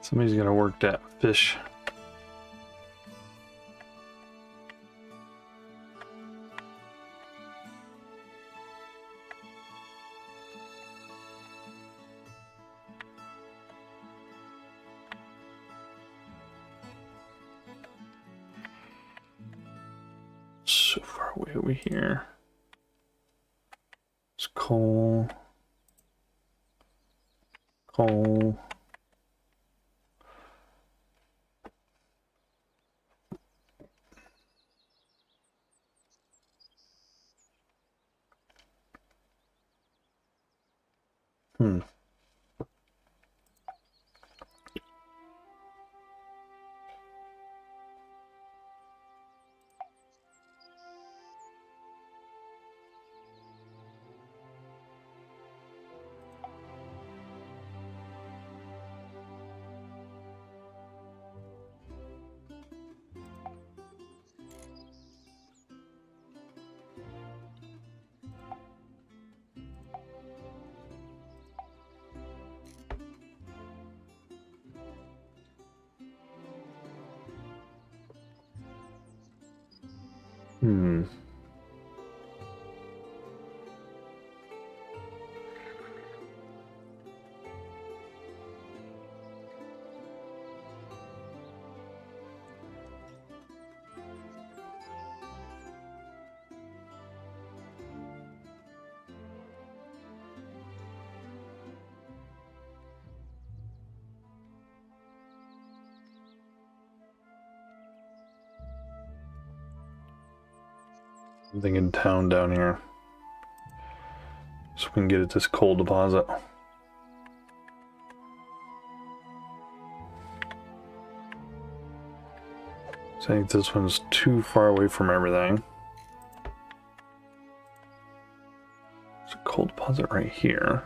S1: Somebody's gotta work that fish. So far away over here. It's coal. Coal. Hmm. Hmm. Something in town down here. So we can get at this coal deposit. So I think this one's too far away from everything. There's a coal deposit right here.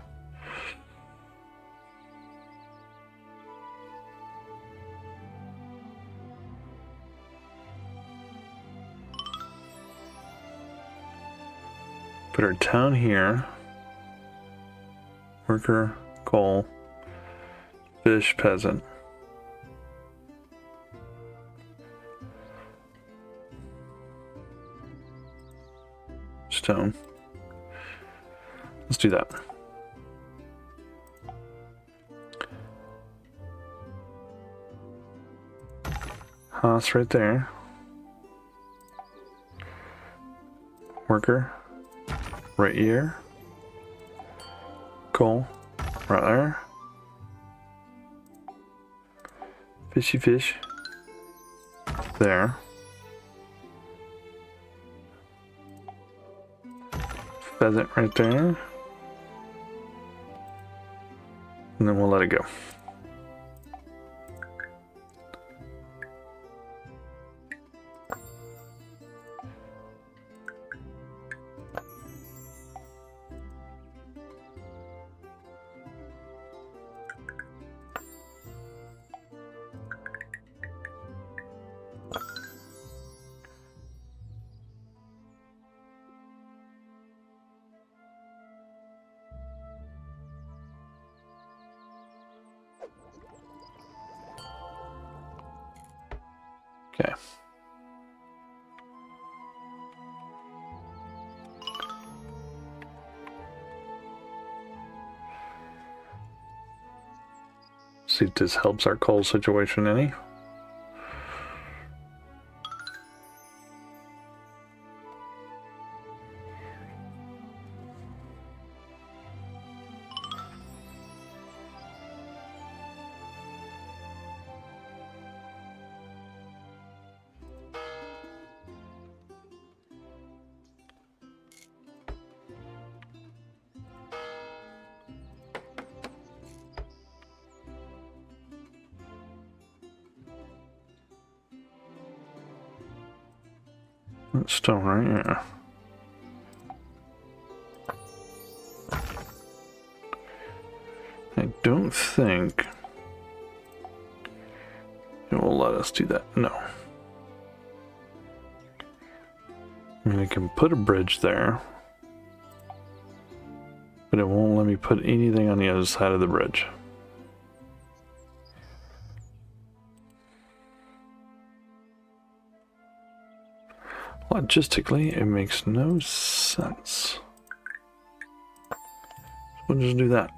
S1: Put our town here. Worker, coal, fish, peasant. Stone. Let's do that. House right there. Worker. Right here. Coal. Right there. Fishy fish. There. Pheasant right there. And then we'll let it go. Okay. See if this helps our coal situation any. That's stone, right? Yeah. I don't think it will let us do that. No. I mean, I can put a bridge there, but it won't let me put anything on the other side of the bridge. Logistically, it makes no sense. We'll just do that.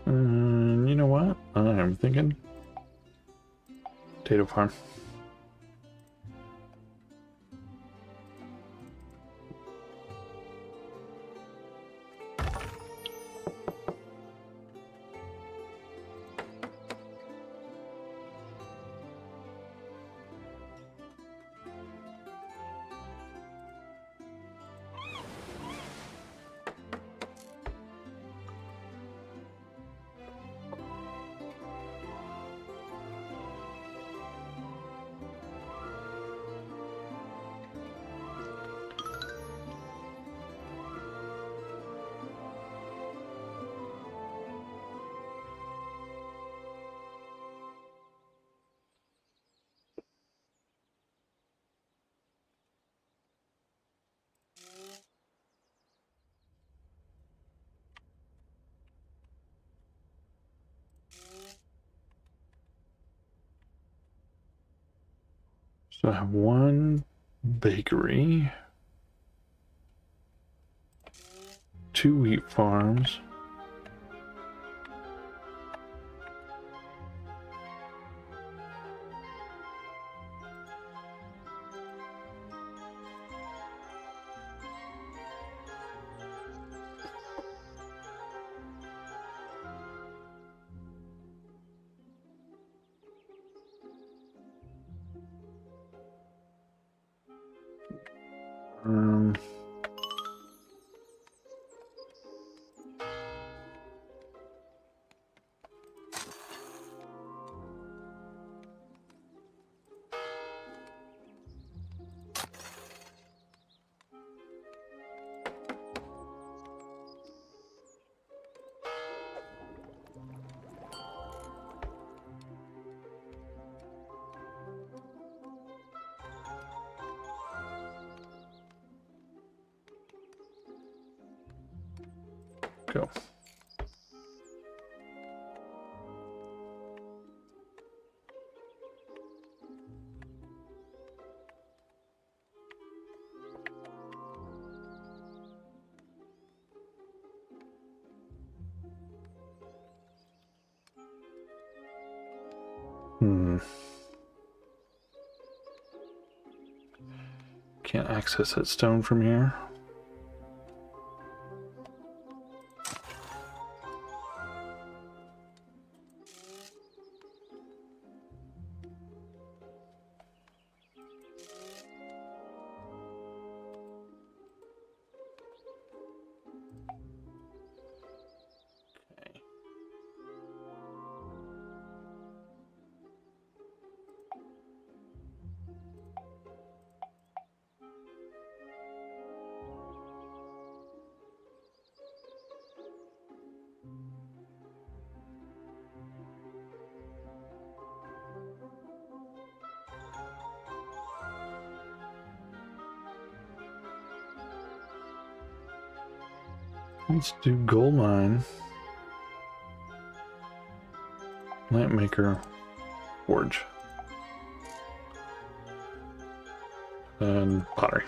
S1: You know what? I'm thinking potato farm. So I have one bakery, 2 wheat farms. Um, go. Can't access that stone from here. Okay. Let's do gold mine. Lamp maker. Forge. And pottery.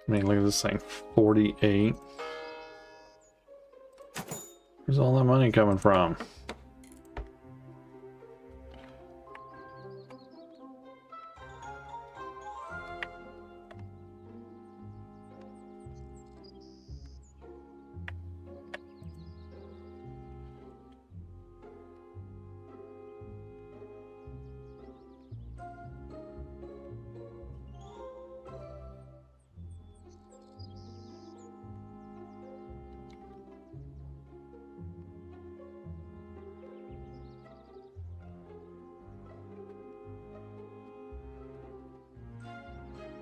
S1: I mean, look at this thing, 48. Where's all that money coming from?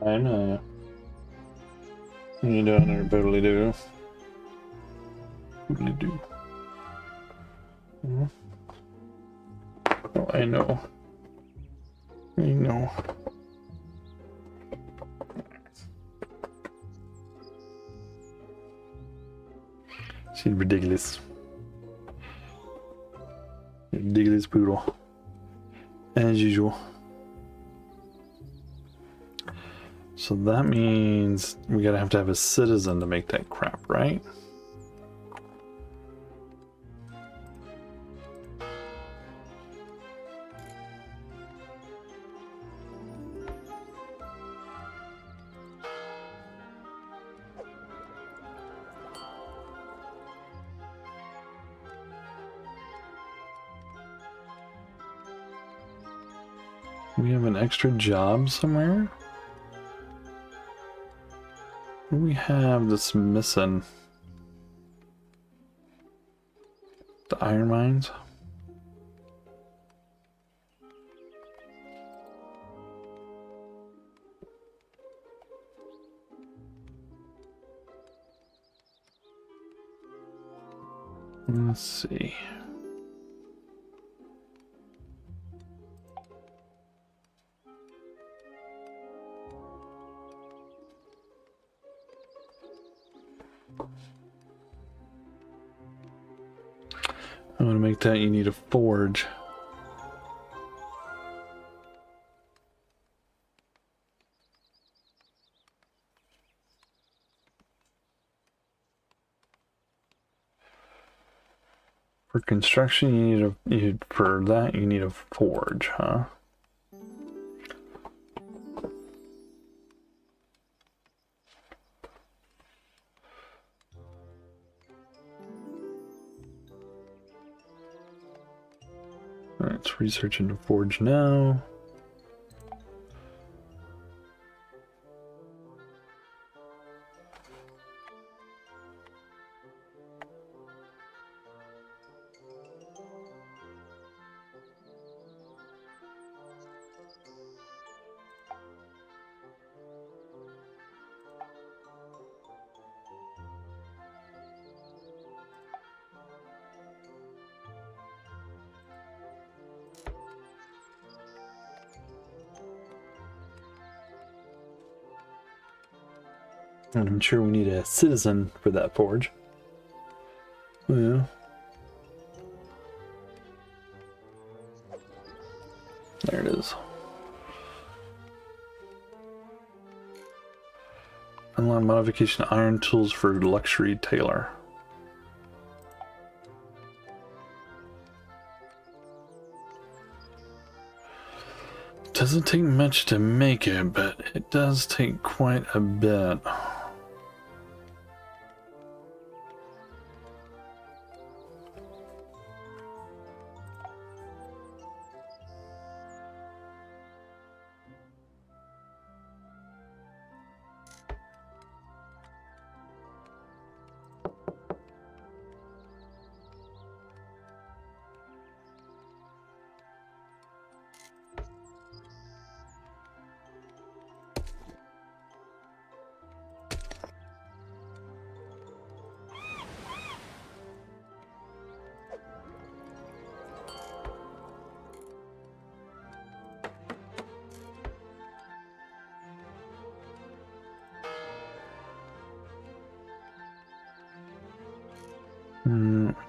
S1: I know. You down there, boodly doo. Boodly doo. Oh, I know. I know. She's ridiculous. Ridiculous poodle. As usual. So that means we gotta have to have a citizen to make that crap, right? We have an extra job somewhere? What do we have that's missing? The iron mines? Let's see. I'm gonna make that, you need a forge. For construction, you need for that you need a forge, huh? Alright, let's research into forge now. And I'm sure we need a citizen for that forge. Oh, yeah. There it is. Unlock modification iron tools for luxury tailor. Doesn't take much to make it, but it does take quite a bit.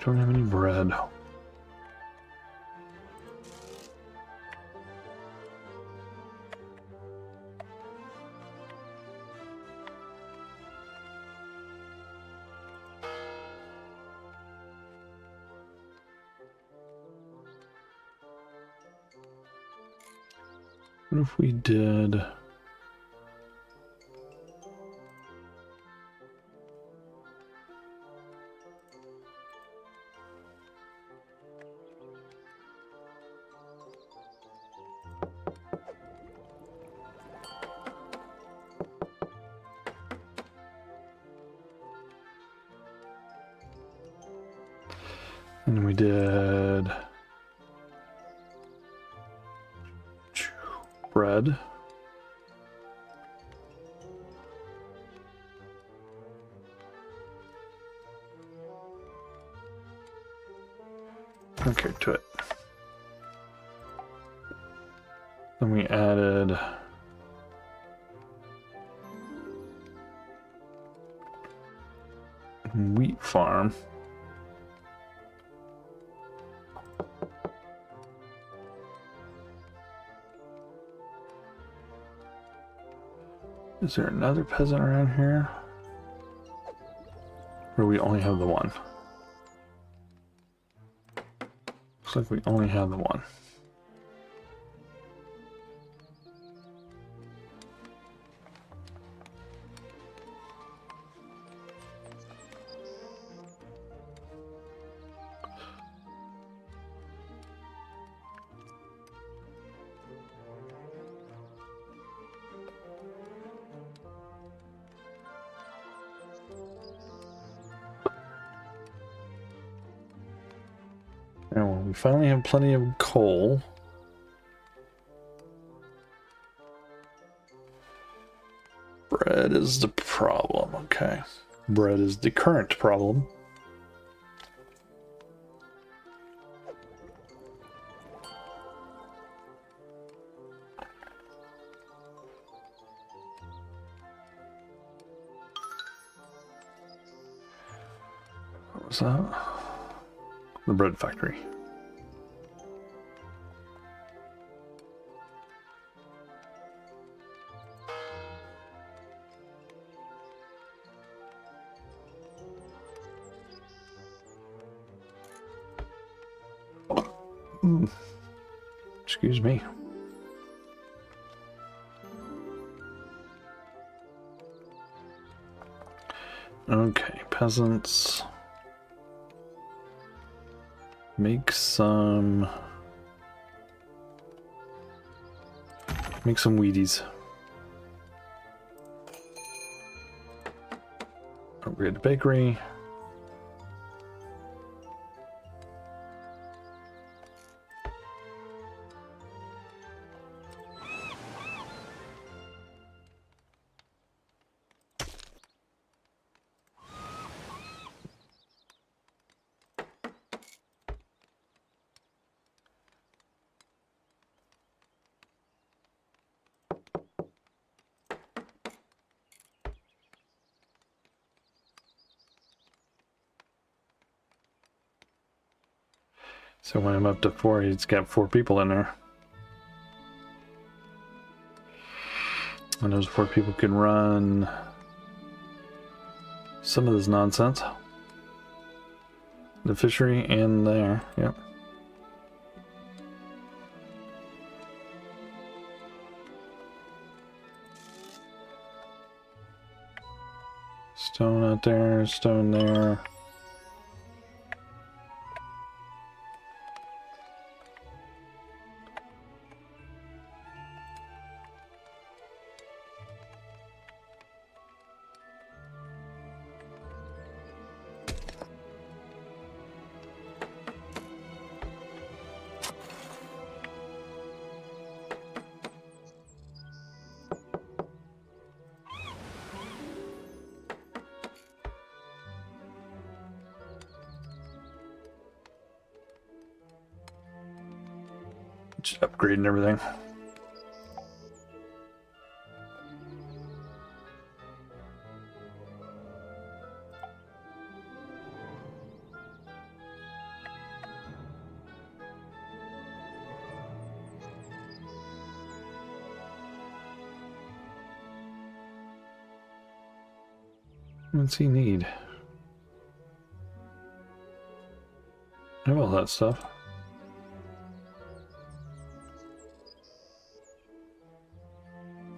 S1: don't have any bread. What if we did... And we did bread. Okay, to it. Then we added wheat farm. Is there another peasant around here? Or we only have the one? Looks like we only have the one. And well, we finally have plenty of coal. Bread is the problem, okay. Bread is the current problem. What was that? The bread factory. Excuse me. Okay, peasants. Make some Wheaties. Upgrade the bakery. So when I'm up to 4, he's got 4 people in there. And those 4 people can run some of this nonsense. The fishery and there, yep. Stone out there, stone there. Just upgrading everything. What's he need? I have all that stuff.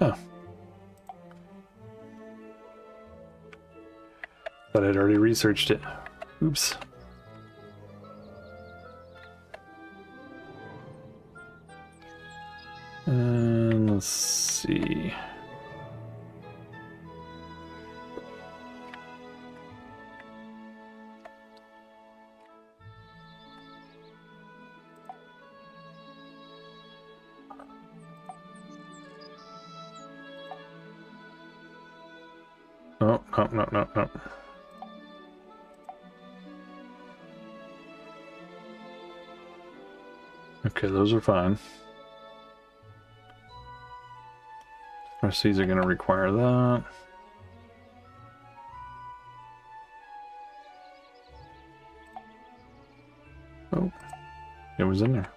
S1: Oh. But I'd already researched it. Oops. And let's see. Oh, no. Okay, those are fine. RCs are going to require that. Oh, it was in there.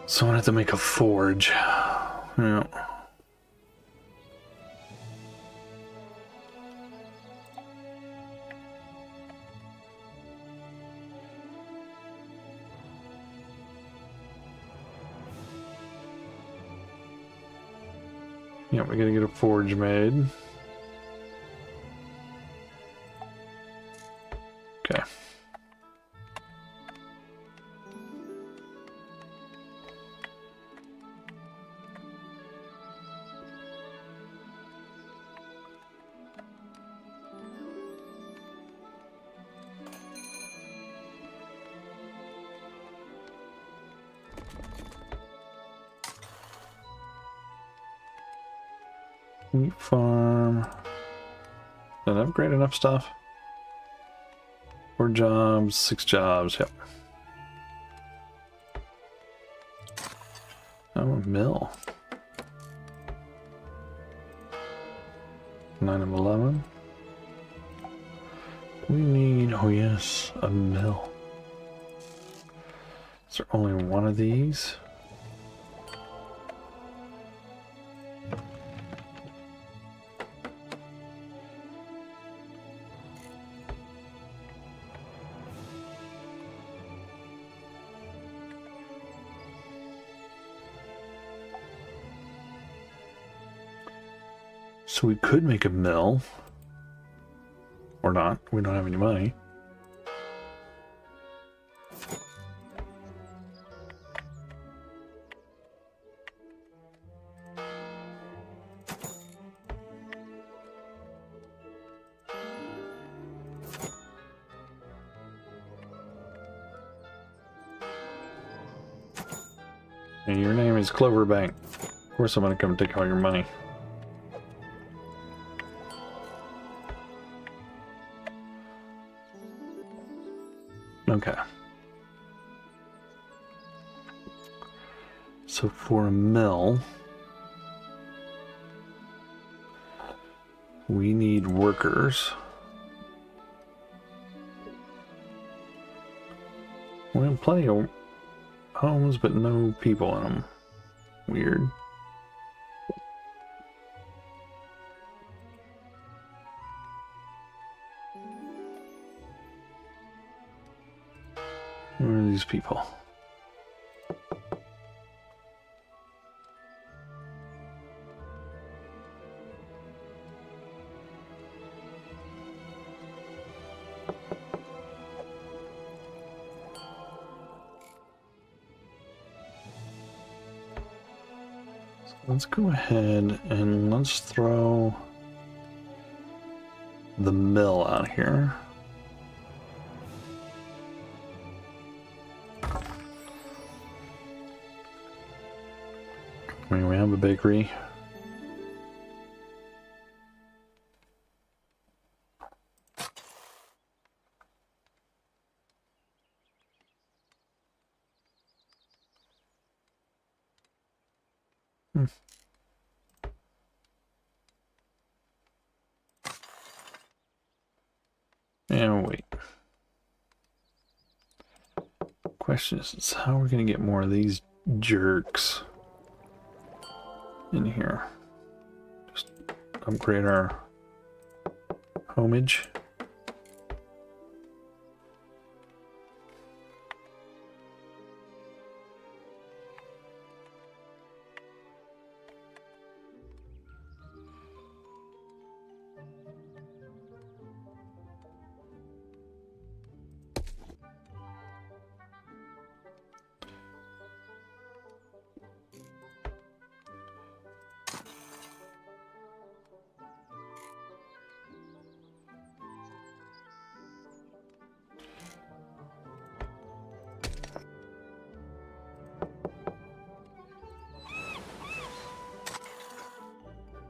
S1: So I have to make a forge. Yeah. Yeah, we gotta get a forge made. Okay. Wheat farm. Did I upgrade enough stuff? 4 jobs, 6 jobs, yep. Oh, a mill. 9 of 11. We need, oh yes, a mill. Is there only one of these? So we could make a mill. Or not. We don't have any money. And your name is Cloverbank. Of course I'm gonna come take all your money. Okay. So for a mill, we need workers. We have plenty of homes, but no people in them. Weird. Where are these people? So let's go ahead and let's throw the mill out here. I mean, we have a bakery. And wait. Question is how are we going to get more of these jerks in here? Just upgrade our homage.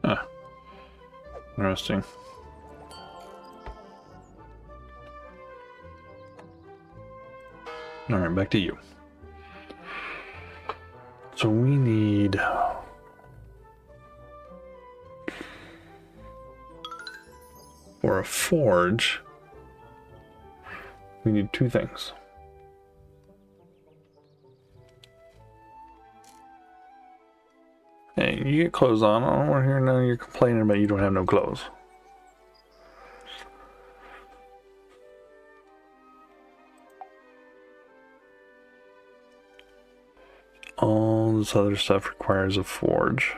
S1: Ah, interesting. All right, back to you. So we need for a forge, we need two things. Hey, you get clothes on. I don't want to hear none of you complaining about you don't have no clothes. All this other stuff requires a forge.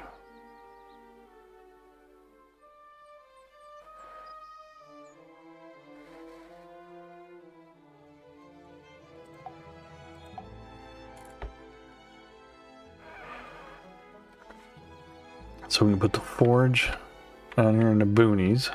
S1: So we can put the forge down here in the boonies.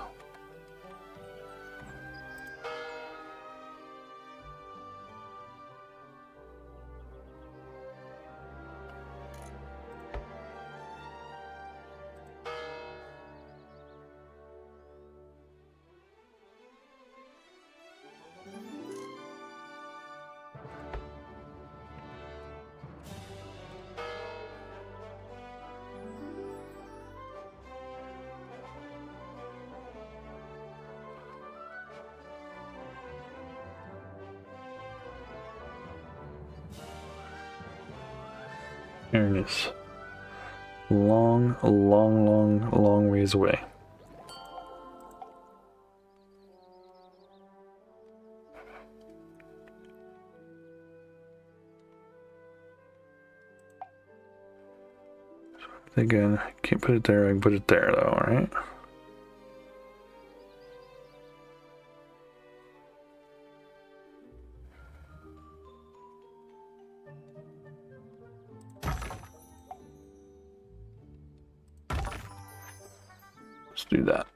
S1: Here it is. Long ways away. Again, can't put it there, I can put it there though, right? Let's do that.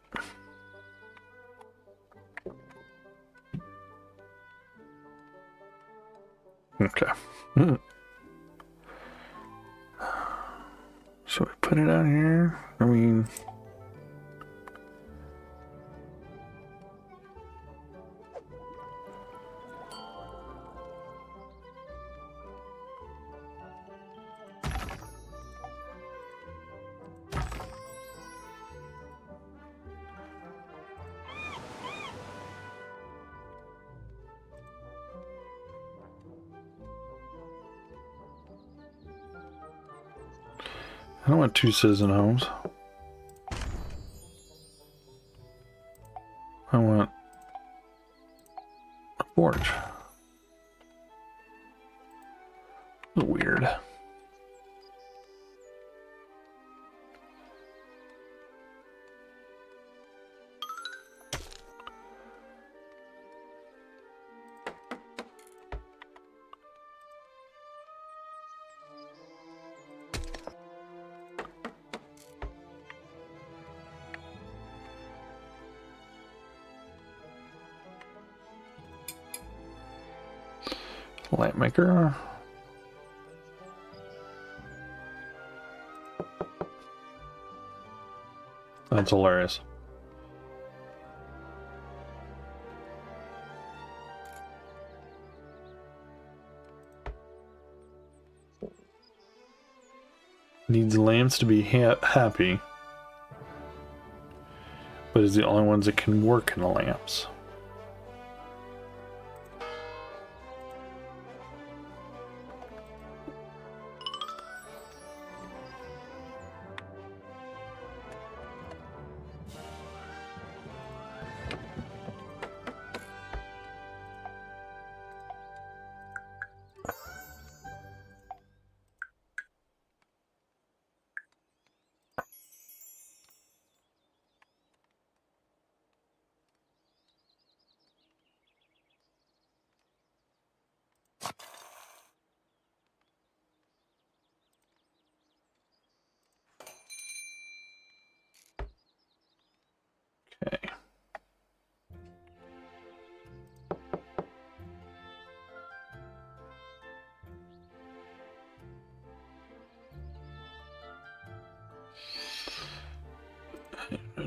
S1: Okay. So we put it out here. I mean, I don't want two citizen homes. I want a forge. Weird. Lamp maker. That's hilarious. Needs lamps to be happy, but is the only ones that can work in the lamps.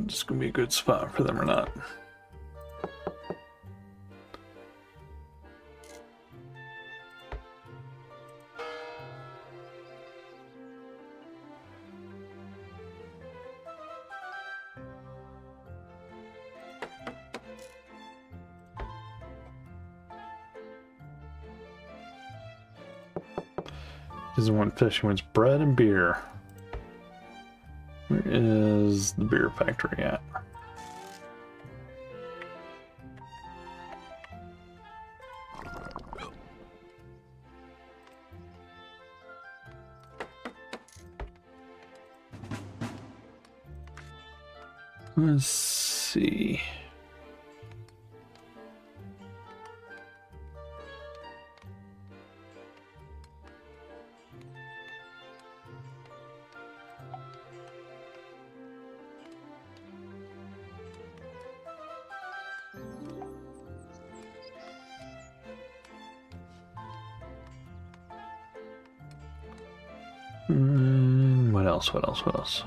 S1: this is gonna be a good spot for them or not. He doesn't want fish, he wants bread and beer. Where is the beer factory at? Let's see. What else? What else? What else?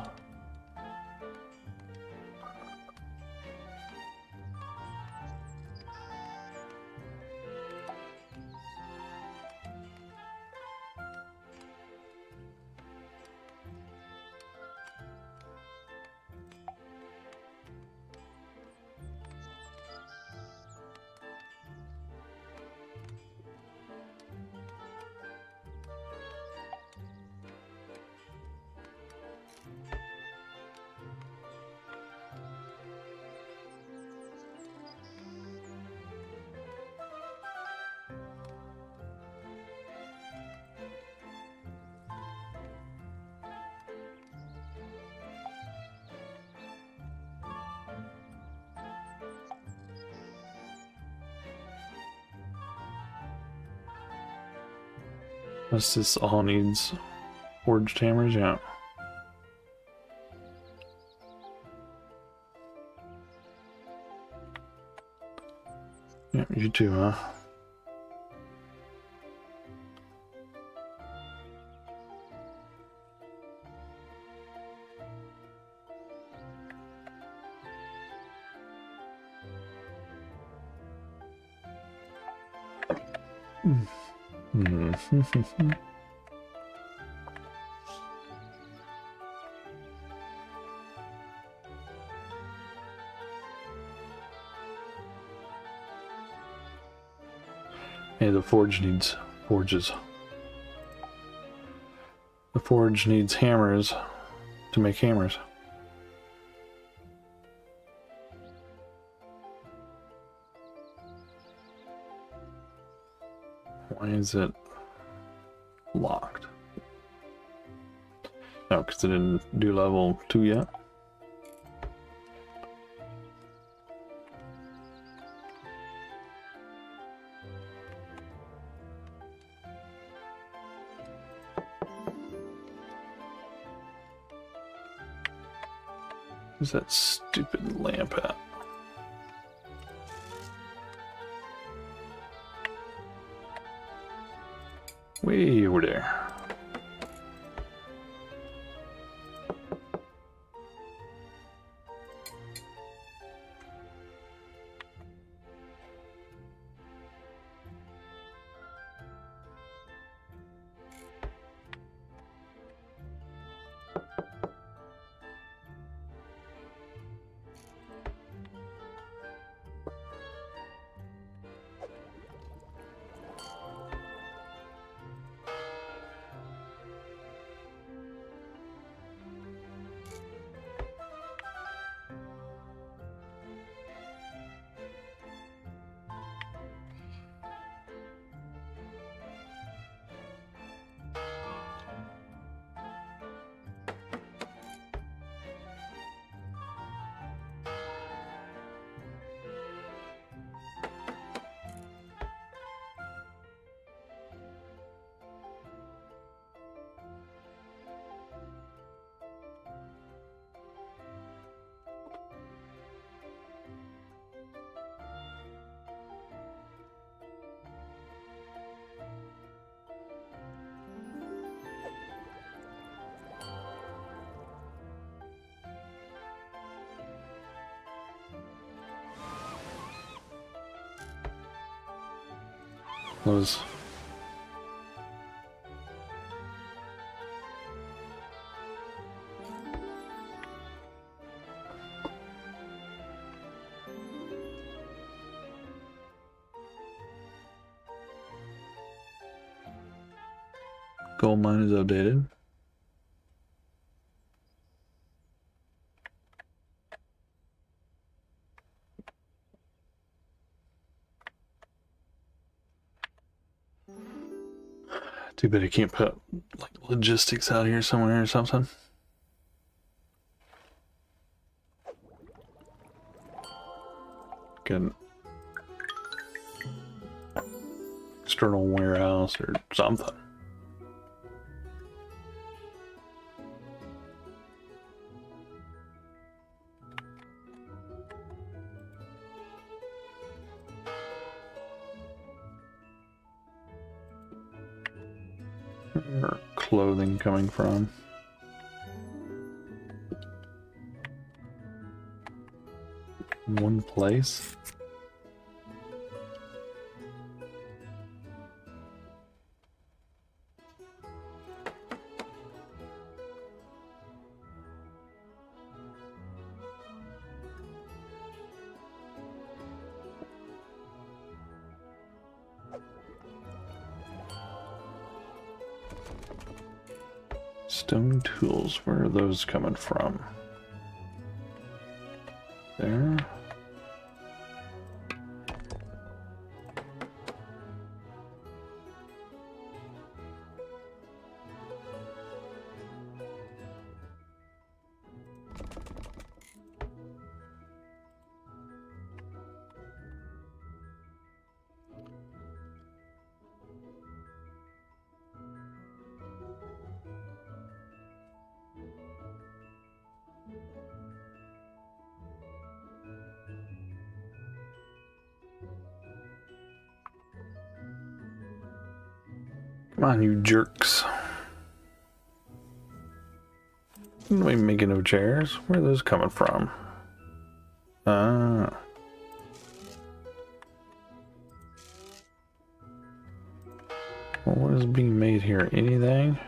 S1: What's this all needs? Forged hammers, yeah. Yeah, you too, huh? Hey, the forge needs forges. The forge needs hammers to make hammers. Why is it locked? No, because it didn't do level 2 yet. Where's that stupid lamp at? Way over there. Those. Gold mine is outdated. Too bad I can't put like logistics out here somewhere or something. Good. External warehouse or something. Where are clothing coming from? One place? Stone tools, where are those coming from? There. Come on, you jerks. We making no chairs? Where are those coming from? Ah. Well, what is being made here? Anything?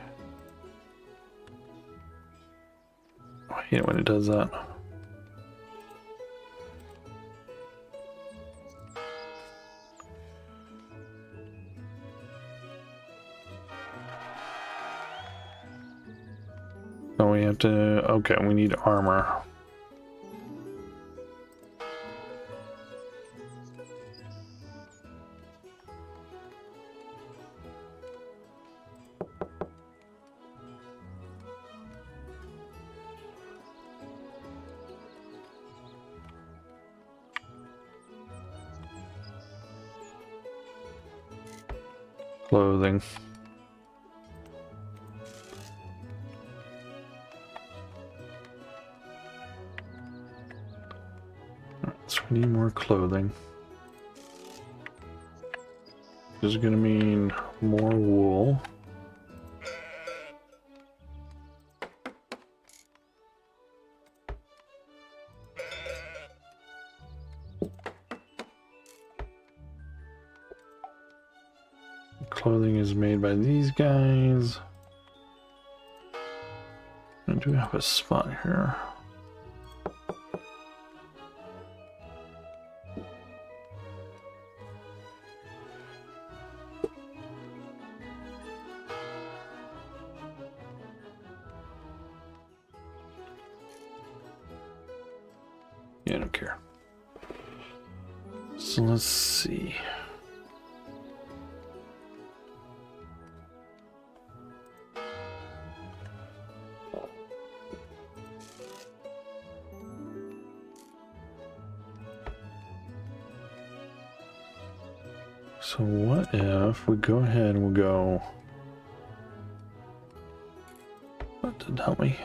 S1: Oh, I hate it when it does that. So we have to, okay, we need armor. Clothing. So we need more clothing. This is gonna mean more wool. Clothing is made by these guys. I do have a spot here. Yeah, I don't care. So let's see. So what if we go ahead and we'll go... That didn't help me.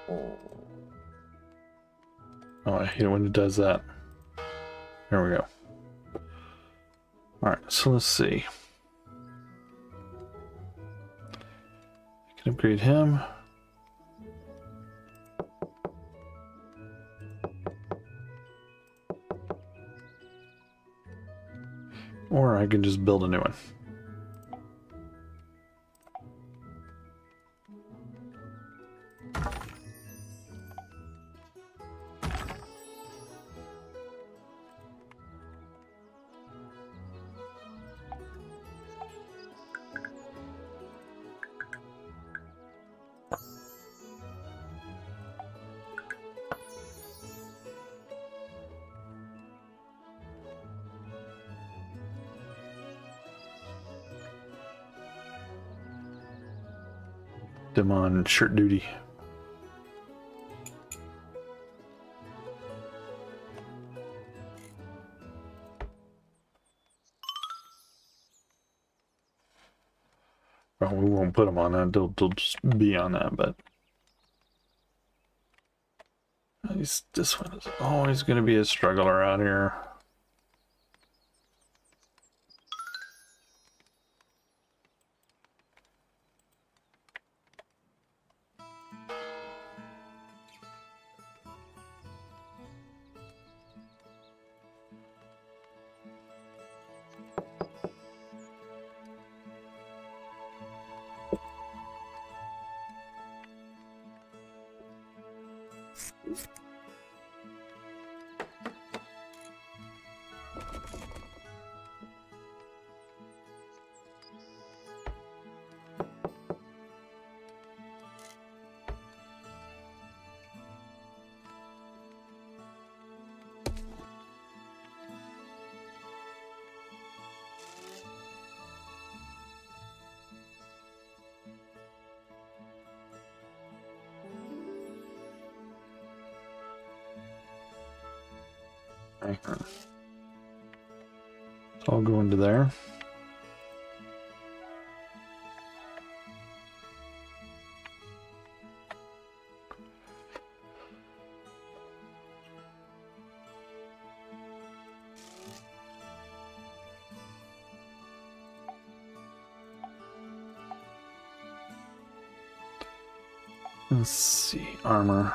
S1: Oh, I hate it when it does that. There we go. Alright, so let's see. I can upgrade him. can just build a new one. Them on shirt duty. Well, we won't put them on that. They'll just be on that, but this one is always going to be a struggler out here. So I'll go into there. Let's see, armor.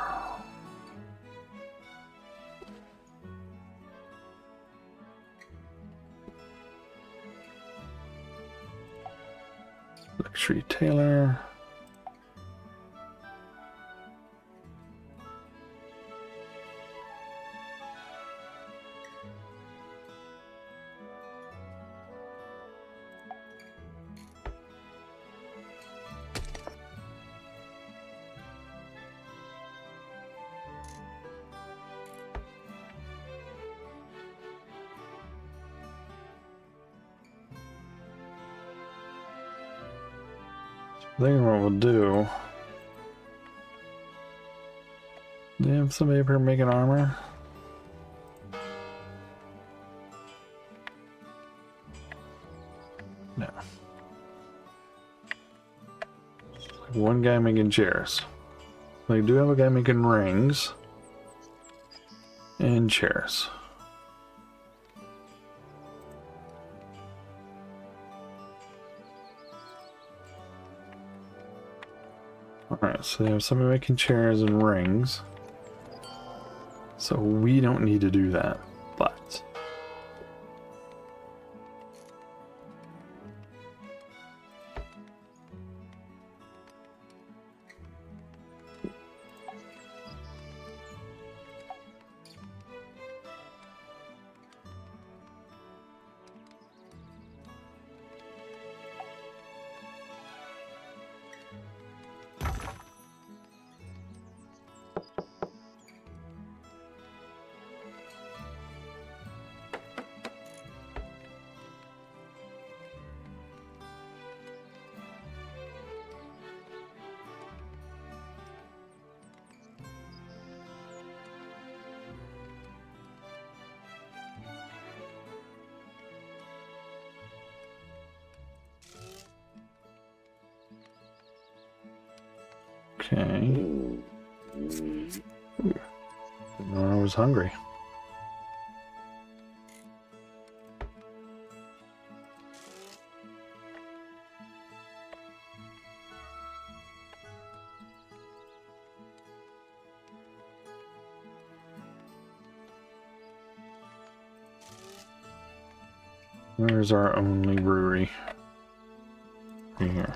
S1: Luxury tailor. Then what we'll do. Do you have somebody up here making armor? No. One guy making chairs. They do have a guy making rings and chairs. Alright, so they have somebody making chairs and rings. So we don't need to do that, but... Okay. Didn't know I was hungry. Where's our only brewery? Right here.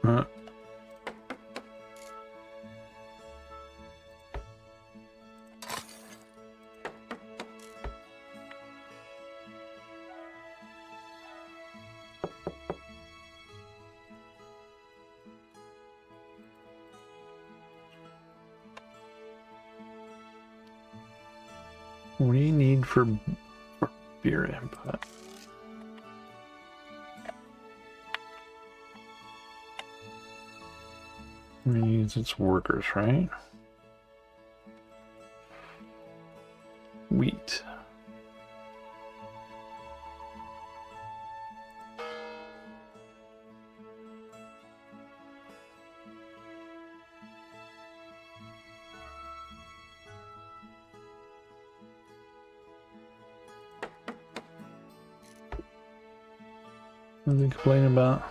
S1: Huh? What do you need for beer input? It needs its workers, right? Wheat. What are they complaining about?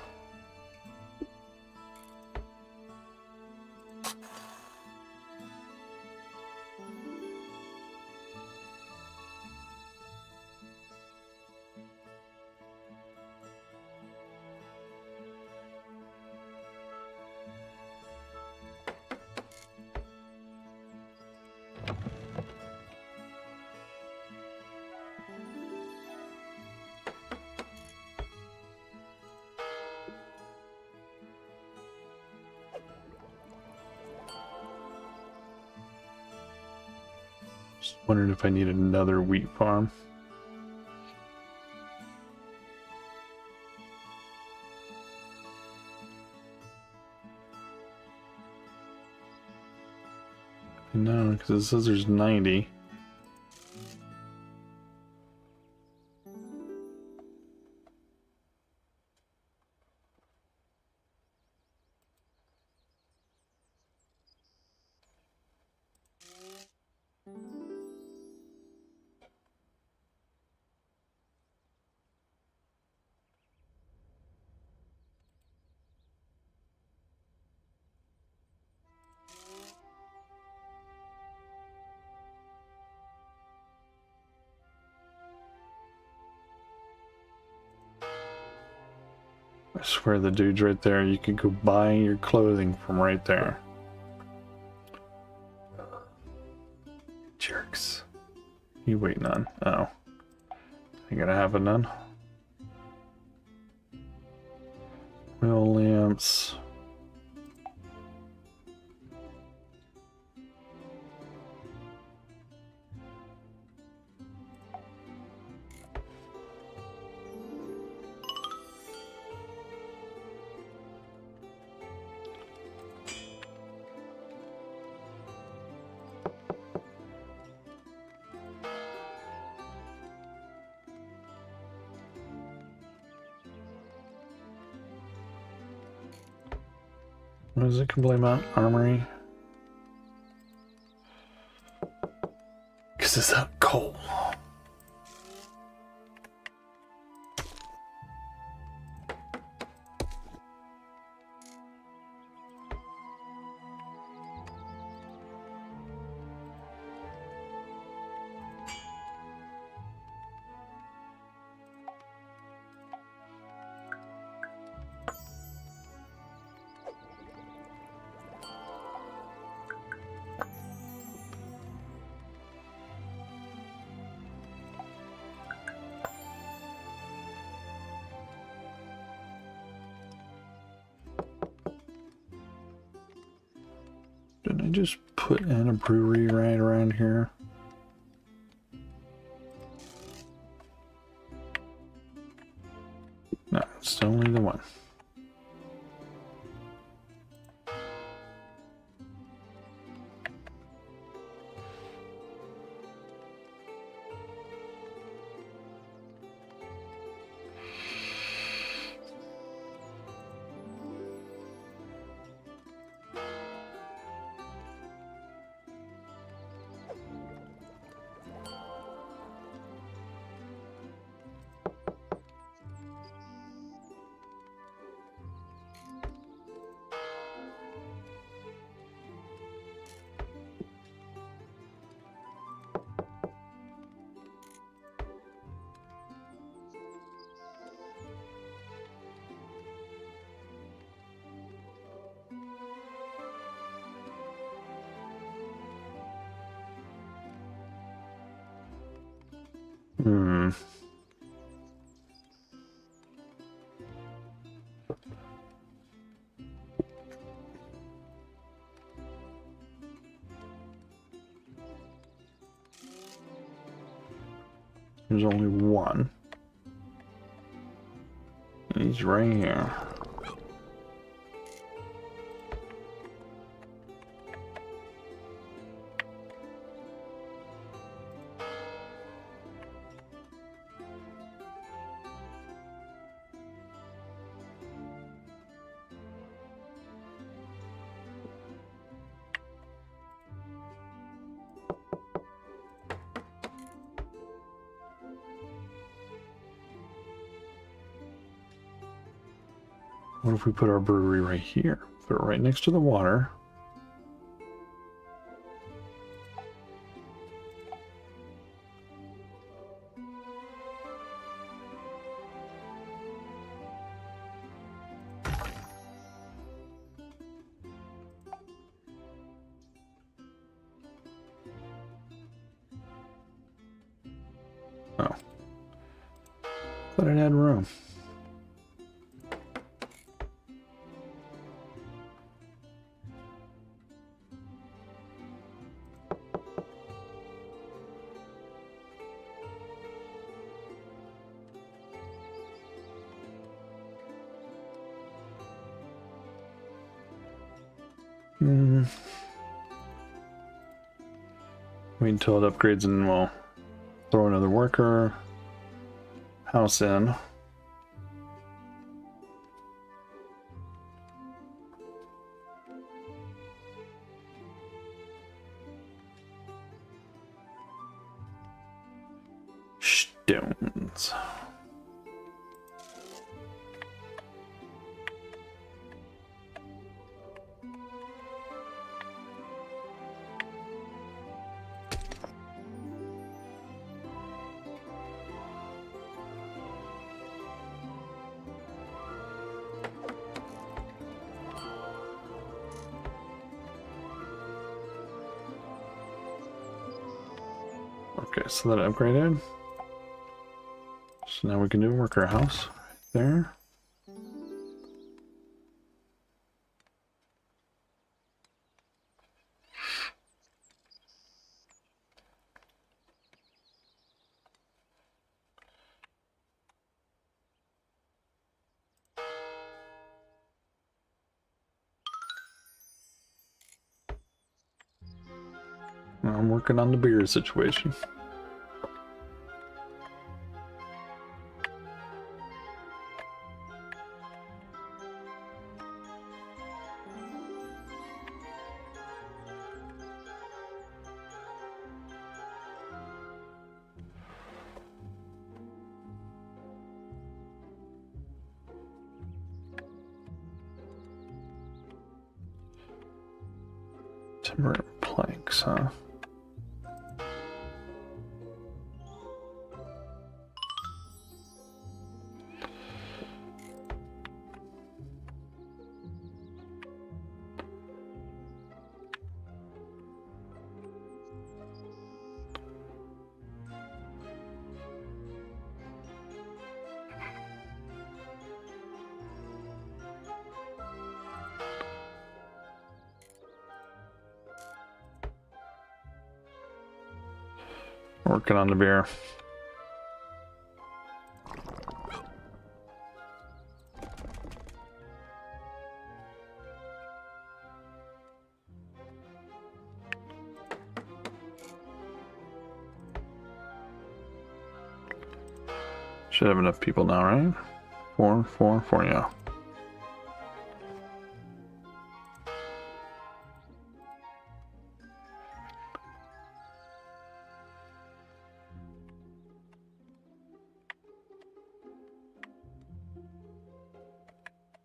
S1: Just wondered if I needed another wheat farm. No, because it says there's 90. I swear the dude's right there. You could go buy your clothing from right there. Jerks. You waiting on? Oh. You gonna have it none? Oil lamps. What does it complain about? Armory? Because it's out coal. Did I just put in a brewery right around here? No, it's only the one. Hmm. There's only one. He's right here. What if we put our brewery right here? Put it right next to the water. Oh. Thought it had room. Wait until it upgrades and we'll throw another worker house in. Stones. Okay, so that upgraded. So now we can do a worker house right there. Now I'm working on the beer situation. Timber and planks, huh? Working on the beer. Should have enough people now, right? 4, 4, 4, yeah.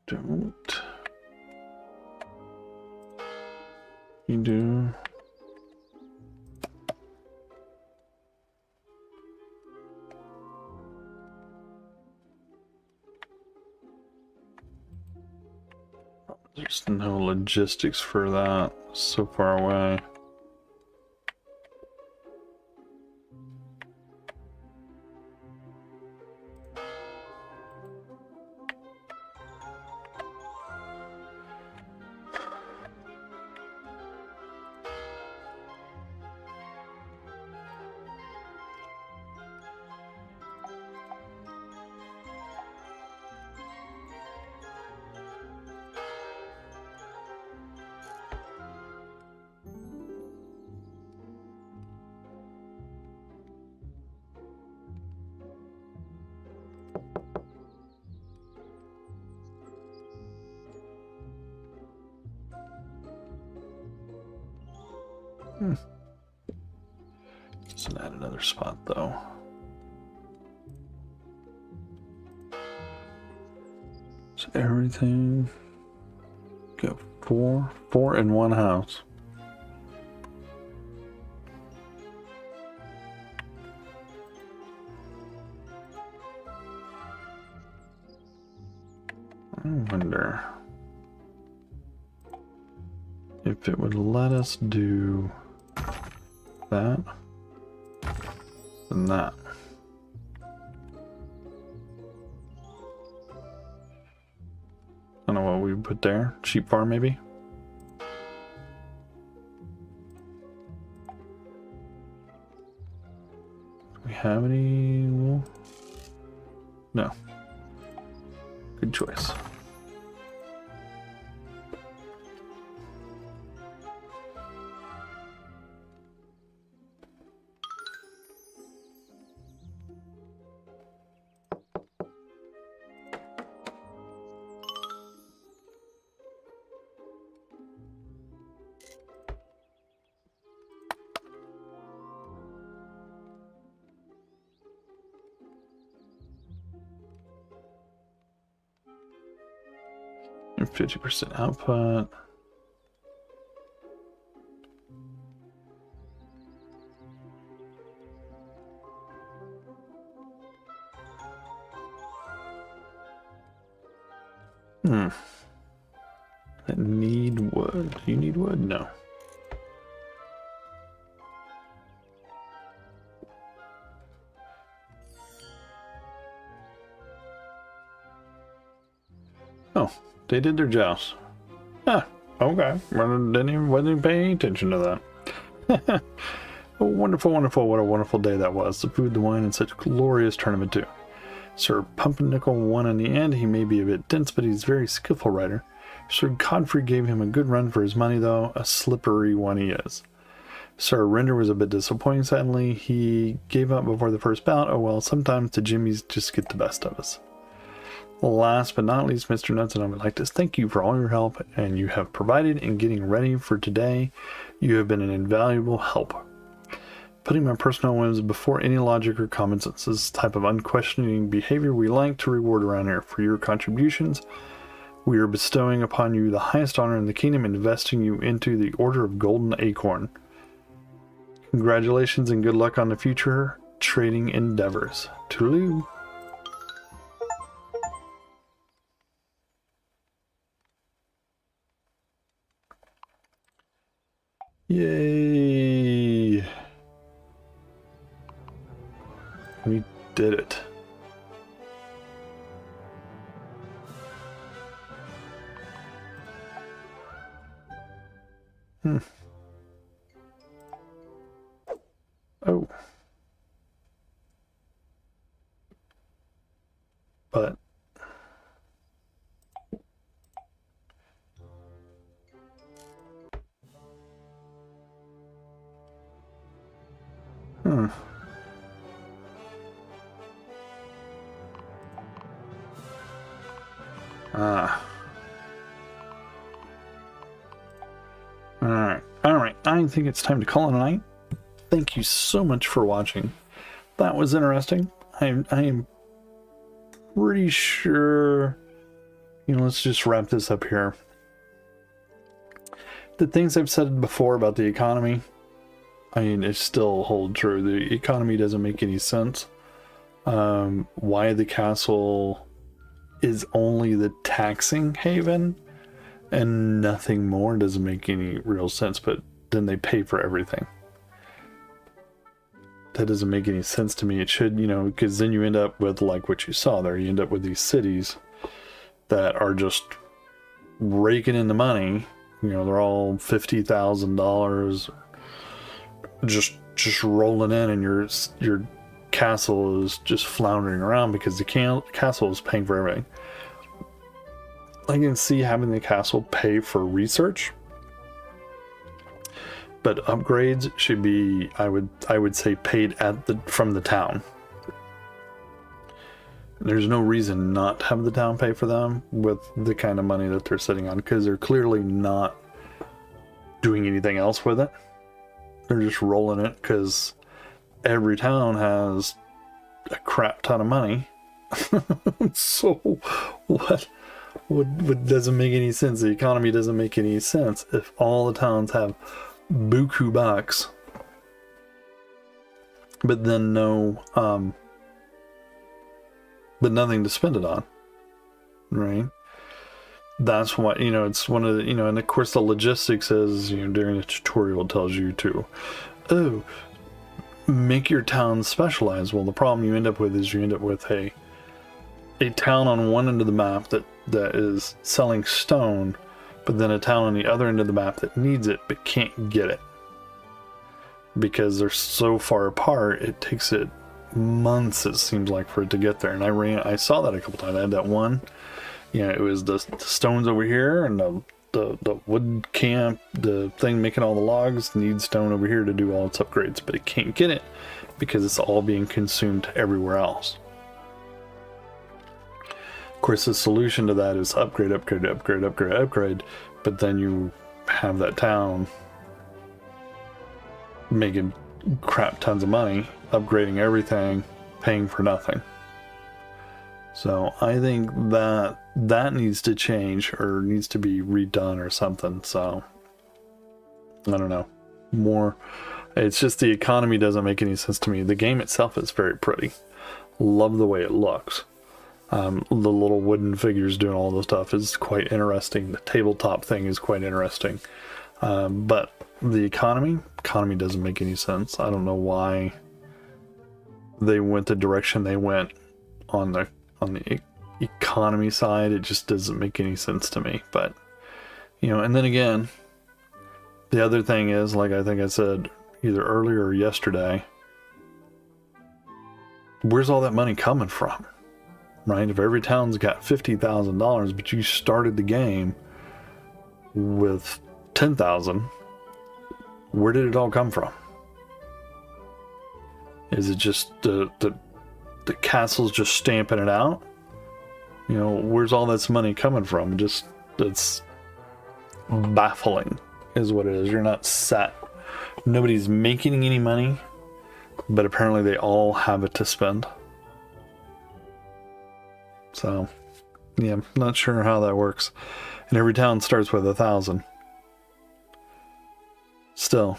S1: Don't. You do. There's no logistics for that. So far away. Doesn't add another spot though. So everything. Got four in one house. I wonder if it would let us do that and that. I don't know what we would put there. Sheep farm, maybe? Do we have any wool? No. Good choice. And 50% output. That need wood. Do you need wood? No. Oh, they did their joust. Ah, okay. Wasn't even paying any attention to that. Oh, wonderful, wonderful. What a wonderful day that was. The food, the wine, and such glorious tournament too. Sir Pumpernickel won in the end. He may be a bit dense, but he's a very skillful rider. Sir Godfrey gave him a good run for his money, though. A slippery one he is. Sir Render was a bit disappointing, sadly. He gave up before the first bout. Oh well, sometimes the Jimmies just get the best of us. Last but not least, Mr. Nuts, and I would like to thank you for all your help and you have provided in getting ready for today. You have been an invaluable help. Putting my personal whims before any logic or common sense is the type of unquestioning behavior we like to reward around here. For your contributions, we are bestowing upon you the highest honor in the kingdom, investing you into the Order of Golden Acorn. Congratulations and good luck on the future trading endeavors. Toodaloo. Yay! We did it. Oh. But Alright. I think it's time to call it a night. Thank you so much for watching. That was interesting. I am pretty sure, let's just wrap this up here. The things I've said before about the economy, it still hold true. The economy doesn't make any sense. Why the castle is only the taxing haven and nothing more doesn't make any real sense, but then they pay for everything. That doesn't make any sense to me. It should, because then you end up with like what you saw there. You end up with these cities that are just raking in the money. They're all $50,000 just rolling in, and your castle is just floundering around because the castle is paying for everything. I can see having the castle pay for research, but upgrades should be, I would say, paid from the town. There's no reason not to have the town pay for them with the kind of money that they're sitting on, because they're clearly not doing anything else with it. They're just rolling it because every town has a crap ton of money. So what doesn't make any sense? The economy doesn't make any sense if all the towns have buku bucks, but then but nothing to spend it on, right? That's why, it's one of the, and of course the logistics is, during the tutorial it tells you to, make your town specialized. Well, the problem you end up with is a town on one end of the map that is selling stone, but then a town on the other end of the map that needs it but can't get it. Because they're so far apart, it takes it months, it seems like, for it to get there. And I saw that a couple times. I had that one, it was the stones over here, and the wood camp, the thing making all the logs, needs stone over here to do all its upgrades, but it can't get it because it's all being consumed everywhere else. Of course, the solution to that is upgrade, but then you have that town making crap tons of money, upgrading everything, paying for nothing. So I think that needs to change, or needs to be redone or something. So I don't know. It's just the economy doesn't make any sense to me. The game itself is very pretty. Love the way it looks. The little wooden figures doing all the stuff is quite interesting. The tabletop thing is quite interesting. But the economy doesn't make any sense. I don't know why they went the direction they went on the economy side. It just doesn't make any sense to me. But and then again, the other thing is, like I think I said either earlier or yesterday, where's all that money coming from? Right? If every town's got $50,000, but you started the game with 10,000, where did it all come from? Is it just the castle's just stamping it out? Where's all this money coming from? It's baffling is what it is. You're not set. Nobody's making any money, but apparently they all have it to spend. So, yeah, not sure how that works. And every town starts with 1,000. Still,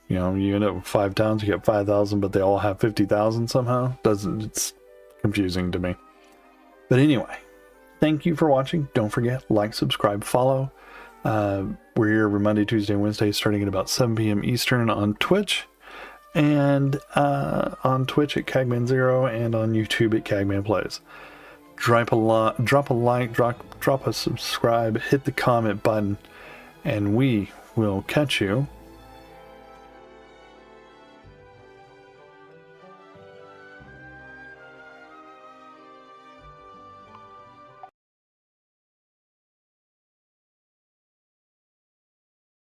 S1: you end up with 5 towns, you get 5,000, but they all have 50,000 somehow. It's confusing to me. But anyway, thank you for watching. Don't forget, like, subscribe, follow. We're here every Monday, Tuesday, Wednesday, starting at about 7 p.m. Eastern on Twitch. And on Twitch at Cagman0, and on YouTube at Cagman Plays. Drop a like, drop a subscribe, hit the comment button, and we will catch you